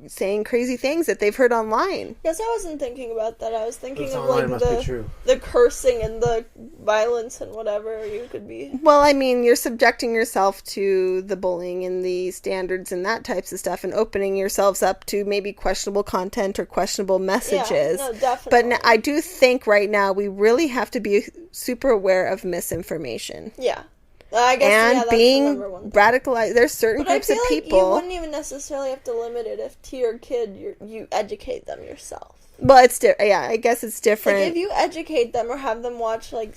saying crazy things that they've heard online. Yes, I wasn't thinking about that. I was thinking What's of online like must be true. the cursing and the violence and whatever you could be. Well, I mean, you're subjecting yourself to the bullying and the standards and that types of stuff, and opening yourselves up to maybe questionable content or questionable messages. Yeah, no, definitely. But I do think right now we really have to be super aware of misinformation. Yeah. I guess, And that's being the number one thing. radicalized. There's certain But I groups of feel like people. you wouldn't even necessarily have to limit it if to your kid you educate them yourself. Well, it's yeah. I guess it's different. Like if you educate them or have them watch what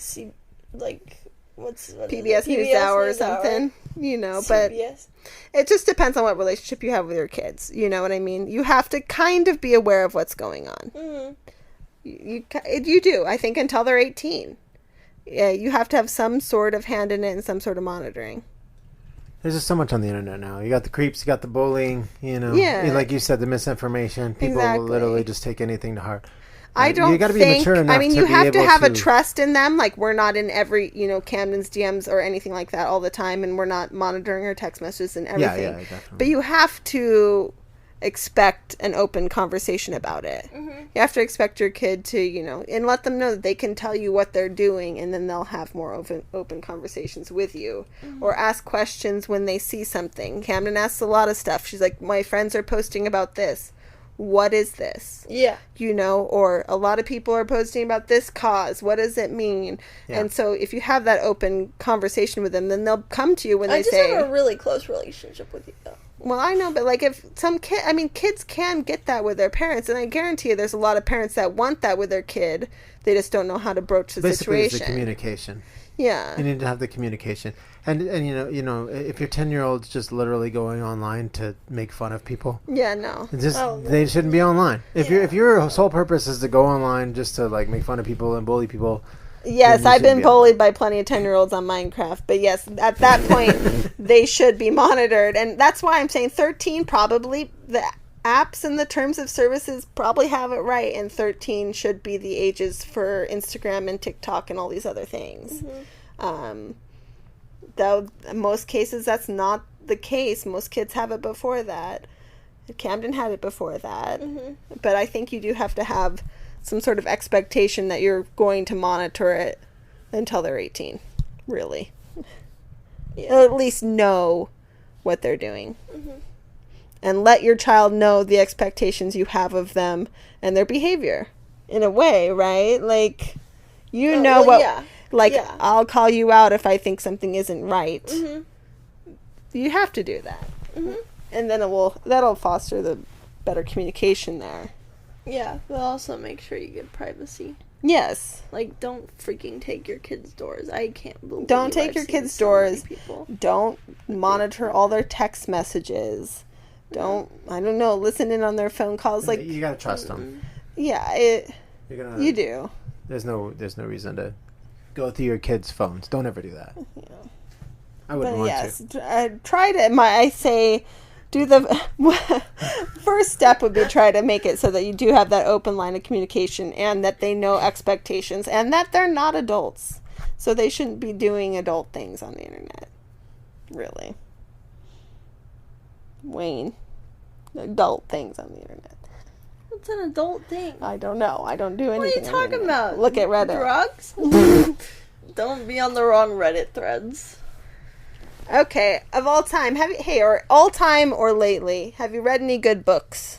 PBS NewsHour or something, you know. But CBS. it just depends on what relationship you have with your kids. You know what I mean? You have to kind of be aware of what's going on. Mm-hmm. You do. I think until they're 18. Yeah, you have to have some sort of hand in it and some sort of monitoring. There's just so much on the internet now. You got the creeps, you got the bullying, you know. Yeah. Like you said, the misinformation. People Exactly. will literally just take anything to heart. I don't you gotta be think, mature enough I mean, to you be have to able have a to- trust in them. Like, we're not in every, Camden's DMs or anything like that all the time, and we're not monitoring her text messages and everything. Yeah, definitely. But you have to expect an open conversation about it. Mm-hmm. You have to expect your kid to, and let them know that they can tell you what they're doing, and then they'll have more open conversations with you. Mm-hmm. Or ask questions when they see something. Camden asks a lot of stuff. She's like, my friends are posting about this. What is this? Yeah. Or a lot of people are posting about this cause. What does it mean? Yeah. And so if you have that open conversation with them, then they'll come to you when they I just say, have a really close relationship with you, though. well, I know, but like if some kids can get that with their parents, and I guarantee you there's a lot of parents that want that with their kid. They just don't know how to broach the Basically, it's situation. the communication. Yeah. You need to have the communication. And if your 10-year-old's just literally going online to make fun of people, Yeah, no. it's just Oh, they shouldn't be online. If Yeah. if your sole purpose is to go online just to like make fun of people and bully people, Yes, then you I've shouldn't been be bullied by plenty of 10-year-olds on Minecraft, but yes, at that point, they should be monitored. And that's why I'm saying 13 probably, the apps and the terms of services probably have it right, and 13 should be the ages for Instagram and TikTok and all these other things. Though in most cases that's not the case. Most kids have it before that. Camden had it before that. But I think you do have to have some sort of expectation that you're going to monitor it until they're 18. Really. Yeah. Or at least know what they're doing. And let your child know the expectations you have of them and their behavior. In a way, right? Like, know well, what... yeah. Like, Yeah. I'll call you out if I think something isn't right. Mm-hmm. You have to do that. Mm-hmm. And then that'll foster the better communication there. Yeah, but also make sure you give privacy. Yes. Like, don't freaking take your kids' doors. I can't believe Don't take I've your seen kids' so many doors. people. Don't monitor all their text messages. Don't, I don't know, listen in on their phone calls. Like, you gotta trust them. yeah, you do. There's no reason to go through your kids' phones. Don't ever do that. Yeah. I wouldn't But want yes, to. try to. I say, do the first step would be try to make it so that you do have that open line of communication, and that they know expectations, and that they're not adults, so they shouldn't be doing adult things on the internet. Really, Wayne, adult things on the internet. What's an adult thing? I don't know. I don't do anything. What are you on the talking internet. about? Look at Reddit. Drugs? Don't be on the wrong Reddit threads. Okay, of all time, or all time or lately, have you read any good books?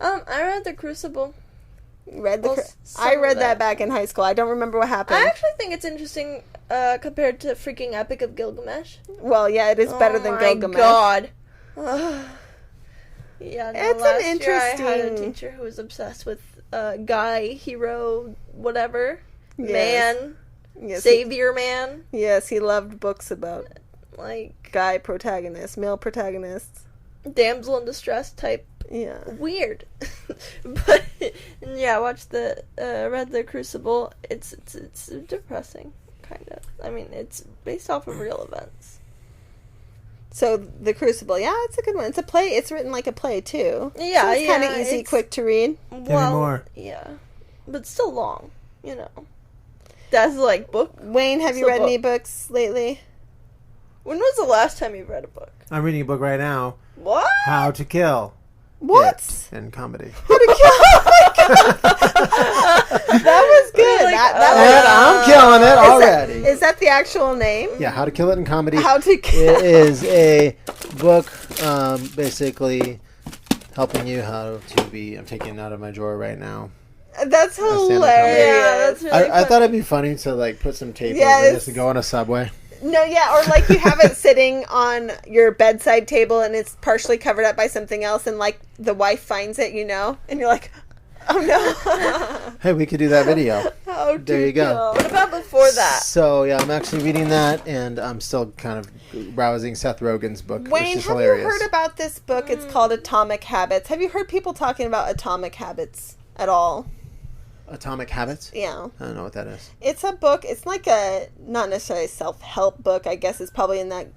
I read The Crucible. Read Well, I some of read that that. back in high school. I don't remember what happened. I actually think it's interesting compared to freaking Epic of Gilgamesh. Well, yeah, it is better than Gilgamesh. God. Yeah, no, It's an last year I had a interesting- teacher who was obsessed with guy, hero, whatever, Yes. man, Yes, savior man, yes, he loved books about like guy protagonists, male protagonists. damsel in distress type. Yeah. Weird, but yeah, read The Crucible. It's depressing, kind of. I mean, it's based off of real events. So The Crucible, yeah, it's a good one. It's a play. It's written like a play too. Yeah, so it's kind of easy, quick to read. Give me more. Yeah, but still long. That's like book. Wayne, have you read any books lately? When was the last time you read a book? I'm reading a book right now. What? How to Kill. What? In comedy. How to Kill. Oh my God. That was good. I'm killing it already. Is that the actual name? Yeah, How to Kill It in Comedy. How to Kill. It is a book basically helping you how to be... I'm taking it out of my drawer right now. That's hilarious. Yeah, that's really I thought it'd be funny to like put some tape over this and go on a subway. No, yeah, or like you have it sitting on your bedside table and it's partially covered up by something else and like the wife finds it, and you're like, oh no. Hey, we could do that video. There you go. What about before that? So, yeah, I'm actually reading that and I'm still kind of browsing Seth Rogen's book, Wayne, which is have hilarious. you heard about this book? It's called Atomic Habits. Have you heard people talking about Atomic Habits at all? Atomic Habits? Yeah. I don't know what that is. It's a book. It's like a, not necessarily self-help book. I guess it's probably in that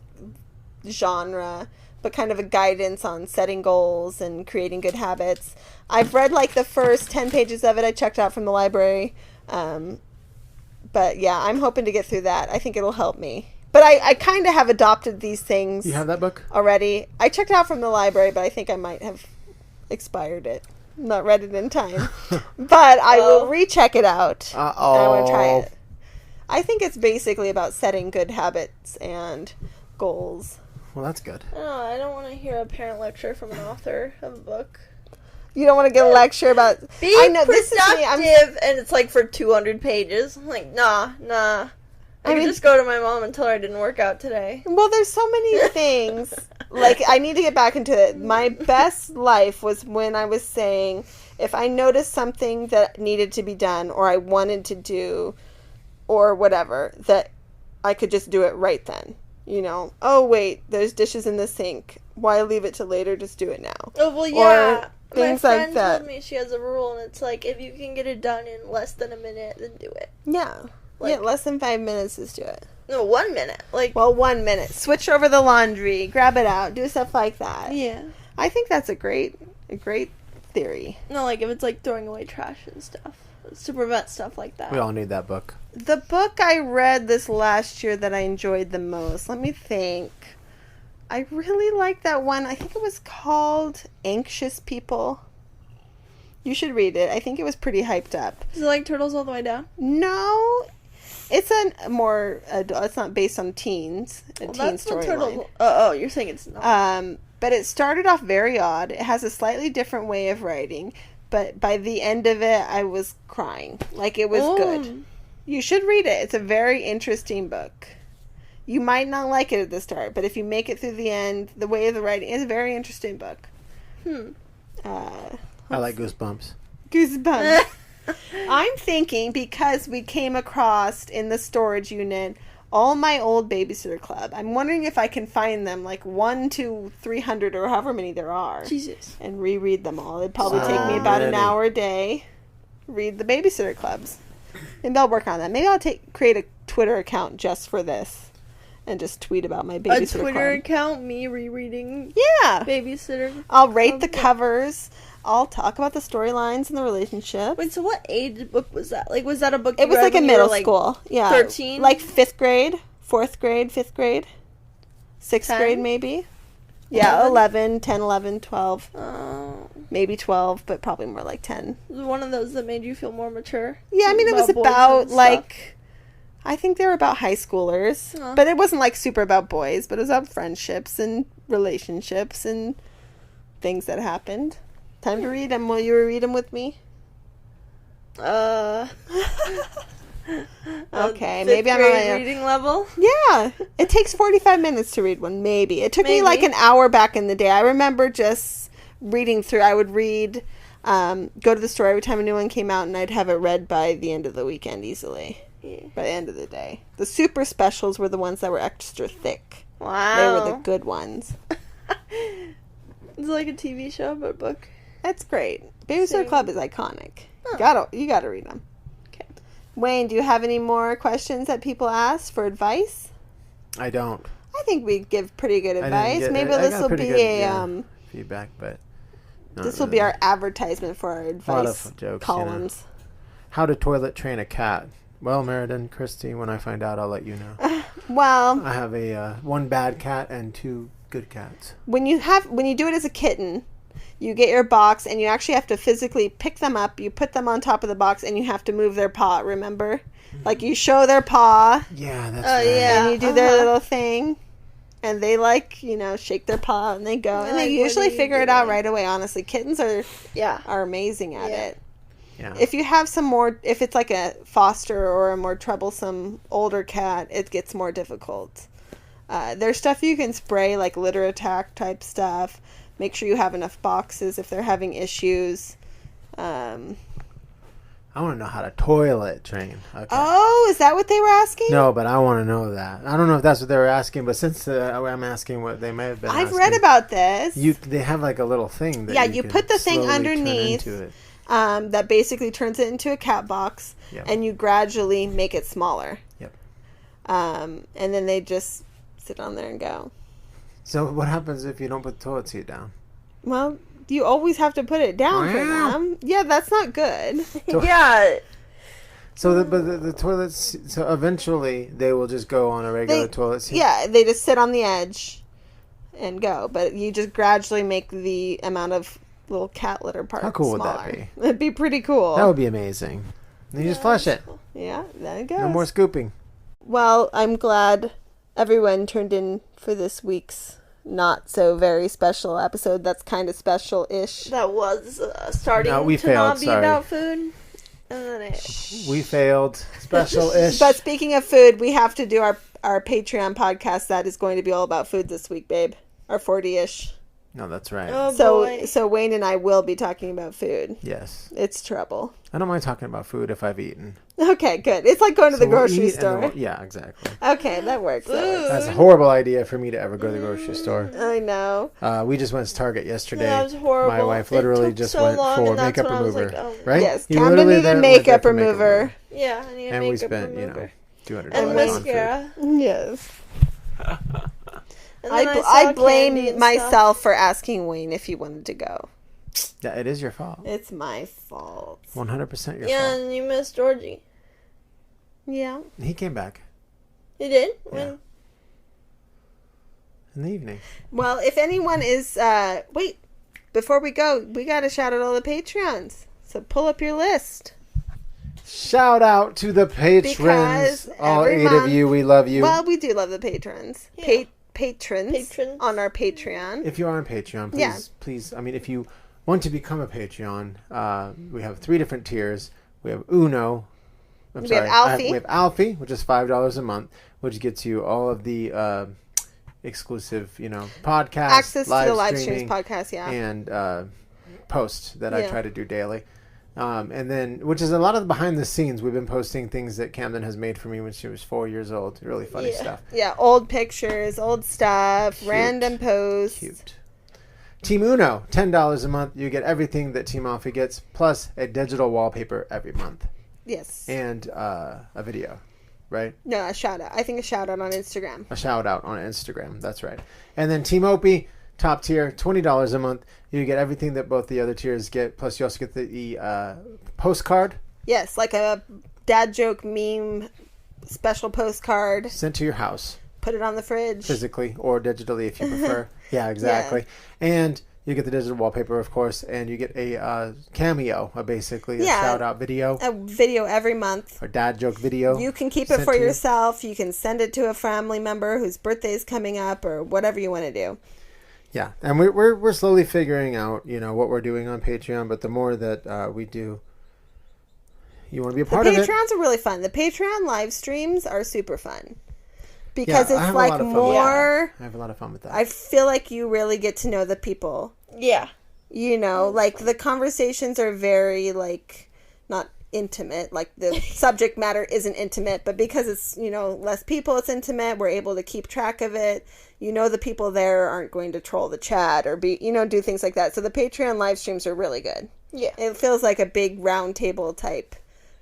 genre, but kind of a guidance on setting goals and creating good habits. I've read like the first 10 pages of it. I checked out from the library. But yeah, I'm hoping to get through that. I think it'll help me. But I kind of have adopted these things. You have that book? Already. I checked it out from the library, but I think I might have expired it. Not read it in time. But I will recheck it out. I want to try it. I think it's basically about setting good habits and goals. Well, that's good. Oh, I don't want to hear a parent lecture from an author of a book. You don't want to get a lecture about... I know, this is me. And it's like for 200 pages. I'm like, nah. I mean, just go to my mom and tell her I didn't work out today. Well, there's so many things. Like, I need to get back into it. My best life was when I was saying, if I noticed something that needed to be done, or I wanted to do, or whatever, that I could just do it right then. Oh, wait, there's dishes in the sink. Why leave it till later? Just do it now. Oh, well, yeah. Or things my friend like that. told me she has a rule, and it's like, if you can get it done in less than a minute, then do it. Yeah. Less than 5 minutes, just do it. No, 1 minute. 1 minute. Switch over the laundry. Grab it out. Do stuff like that. Yeah. I think that's a great theory. No, if it's throwing away trash and stuff. It's to prevent stuff like that. We all need that book. The book I read this last year that I enjoyed the most, let me think. I really liked that one. I think it was called Anxious People. You should read it. I think it was pretty hyped up. Is it like Turtles All the Way Down? No. It's it's not based on teens. Teen storyline. Oh, you're saying it's not. But it started off very odd. It has a slightly different way of writing. But by the end of it, I was crying. It was good. You should read it. It's a very interesting book. You might not like it at the start, but if you make it through the end, the way of the writing is a very interesting book. I like Goosebumps. Goosebumps. I'm thinking, because we came across in the storage unit all my old Babysitter Club, I'm wondering if I can find them 1 to 300 or however many there are. Jesus. And reread them all. It'd probably take me about an hour a day. Read the Babysitter Clubs. Maybe I'll work on that. Maybe I'll create a Twitter account just for this. And just tweet about my Babysitter Club. A Twitter account, me rereading Babysitter. I'll rate the covers. I'll talk about the storylines and the relationship. Wait, so what age book was that? Was that a book it was like a middle school. Yeah. 13? 5th grade, 4th grade, 5th grade, 6th 10? grade maybe. Yeah, 11, 10, 11, 12. Oh. Maybe 12, but probably more like 10. Was it one of those that made you feel more mature? Yeah, I mean, it was about I think they were about high schoolers. But it wasn't super about boys, but it was about friendships and relationships and things that happened. Time to read them. Will you read them with me? Okay, maybe I'm on my reading level. Yeah, it takes 45 minutes to read one. Maybe it took me an hour back in the day. I remember just reading through. I would read, go to the store every time a new one came out, and I'd have it read by the end of the weekend easily. Yeah. By the end of the day, the super specials were the ones that were extra thick. Wow, they were the good ones. It's like a TV show, but a book. That's great. Babysitter Club is iconic. Huh. You gotta read them. Okay. Wayne, do you have any more questions that people ask for advice? I don't. I think we give pretty good advice. Maybe I this got will pretty be good, feedback, but this will be our advertisement for our advice a lot of jokes, columns. How to toilet train a cat. Well, Meriden, Christy, when I find out, I'll let you know. Well, I have a one bad cat and 2 good cats. When you do it as a kitten, you get your box and you actually have to physically pick them up. You put them on top of the box and you have to move their paw. Remember, like you show their paw. Yeah, that's right. Yeah. And you do their little thing, and they shake their paw and they go, and they usually figure it out right away. Honestly, kittens are amazing at it. Yeah. If you have if it's like a foster or a more troublesome older cat, it gets more difficult. There's stuff you can spray, like litter attack type stuff. Make sure you have enough boxes if they're having issues. I want to know how to toilet train. Okay. Oh, is that what they were asking? No, but I want to know that. I don't know if that's what they were asking, but since I'm asking what they may have been I've asking, read about this. They have like a little thing that you put the thing underneath. Turn into it. That basically turns it into a cat box, and you gradually make it smaller. Yep. And then they just sit on there and go. So what happens if you don't put the toilet seat down? Well, you always have to put it down for them. Yeah, that's not good. Yeah. So the toilets. So eventually they will just go on a regular toilet seat. Yeah, they just sit on the edge and go. But you just gradually make the amount of little cat litter parts How cool smaller. Would that be? It'd be pretty cool. That would be amazing. Then you just flush it. Cool. Yeah, there it goes. No more scooping. Well, I'm glad everyone turned in for this week's not so very special episode. That's kind of special-ish. That was starting we to failed, not be sorry. about food. And then We failed. Special-ish. But speaking of food, we have to do our Patreon podcast that is going to be all about food this week, babe. Our 40-ish. No, that's right. Oh, boy. So Wayne and I will be talking about food. Yes. It's trouble. I don't mind talking about food if I've eaten. Okay, good. It's like going to the we'll grocery eat and then store. yeah, exactly. Okay, that works. That's a horrible idea for me to ever go to the grocery store. I know. We just went to Target yesterday. That was horrible. My wife literally It took just so went long, for and that's makeup when I was remover. like, oh. Right? Yes, You Camden literally needed there- makeup went there for remover. Yeah, I need a And makeup we spent, remover. $200 And on mascara. Yes. And then I saw candy blame and myself for asking Wayne if he wanted to go. food. Yeah, it is your fault. It's my fault. 100% your Yeah, fault. and you missed Georgie. Yeah. He came back You did? Yeah. in the evening. Well, if anyone is wait, before we go, we got to shout out all the Patreons. So pull up your list. Shout out to the patrons. Because All every 8 month- of you. We love you. Well, we do love the patrons. Yeah. Patrons on our Patreon. If you are on Patreon, please, Yeah. please. I mean, if you want to become a Patreon, we have 3 different tiers. We have Uno. We have Alfie. We have Alfie, which is $5 a month, which gets you all of the exclusive, podcasts, Access to the live streams streaming, podcast, yeah. and posts that I Yeah. try to do daily. And then, which is a lot of the behind the scenes. We've been posting things that Camden has made for me when she was 4 years old. Really funny stuff. Yeah, old pictures, old stuff, Cute. random posts. Cute. Team Uno, $10 a month. You get everything that Team Alfie gets, plus a digital wallpaper every month. Yes. And a video, right? No, a shout out. I think a shout out on Instagram. A shout out on Instagram. That's right. And then Team Opie, top tier, $20 a month. You get everything that both the other tiers get. Plus, you also get the postcard Yes, like a dad joke meme special postcard. sent to your house, Put it on the fridge. physically or digitally if you prefer. Yeah, exactly. And you get the digital wallpaper, of course, and you get a cameo, basically a shout out video. A video every month. Or dad joke video. You can keep it sent for to you. yourself. You can send it to a family member whose birthday is coming up or whatever you want to do. Yeah, and we're slowly figuring out, what we're doing on Patreon, but the more that we do, you want to be a The part of it. Patreons are really fun. The Patreon live streams are super fun. Because I it's have a like lot of fun with more... I have a lot of fun with that. I feel like you really get to know the people. Yeah. Like the conversations are very not intimate, like the subject matter isn't intimate, but because it's less people, it's intimate. We're able to keep track of it. The people there aren't going to troll the chat or be do things like that. So the Patreon live streams are really good. Yeah. It feels like a big round table type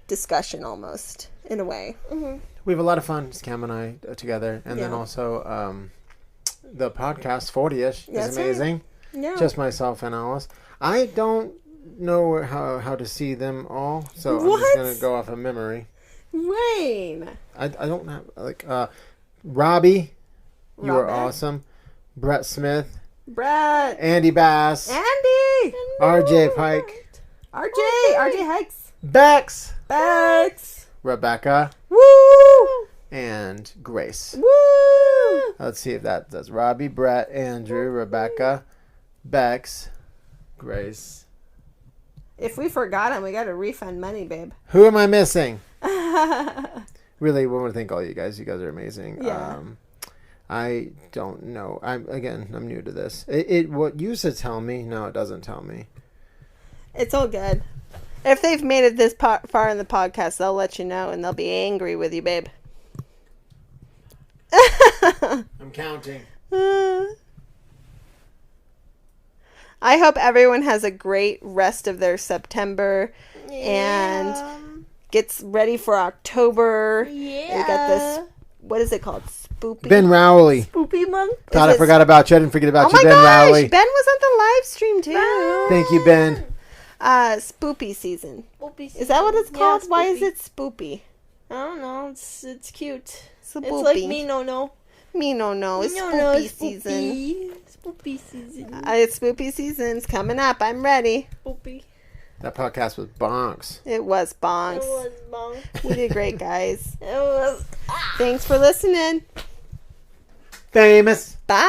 discussion almost in a way. Mm-hmm. We have a lot of fun, Cam and I, together, and then Yeah. also the podcast 40ish Yes, is sir. amazing. Yeah. Just myself and Alice. I don't know how to see them all, so I'm What? just gonna go off of memory. Wayne. I don't have like Robbie. You are Robert. awesome. Brett Smith, Brett. Andy Bass, Andy. R.J. Pike, RJ Hikes. Bex, Bex. Rebecca, Woo. and Grace. Woo. Let's see if that does. Robbie, Brett, Andrew, Rebecca, Bex, Grace. If we forgot him, we got to refund money, babe. Who am I missing? Really, we want to thank all you guys. You guys are amazing. Yeah. I don't know. I'm new to this. It what used to tell me, now it doesn't tell me. It's all good. If they've made it this far in the podcast, they'll let you know, and they'll be angry with you, babe. I'm counting. I hope everyone has a great rest of their September and gets ready for October. Yeah. We got this. What is it called? Spoopy. Ben Rowley. Spoopy month. God, I it- forgot about you. I didn't forget about Oh you, my Ben gosh, Rowley. Ben was on the live stream too. Thank you, Ben. Spoopy season. Spoopy Is that what it's season. called? Yeah, Why is spoopy. it spoopy? I don't know. It's cute. Spoopy. It's like me no. Me no. It's No, spoopy it's season. Spoopy season. It's spoopy season. It's coming up. I'm ready. Spoopy. That podcast was bonks. It was It bonks. was long. We did great, guys. It was. Thanks for listening. Famous. Bye.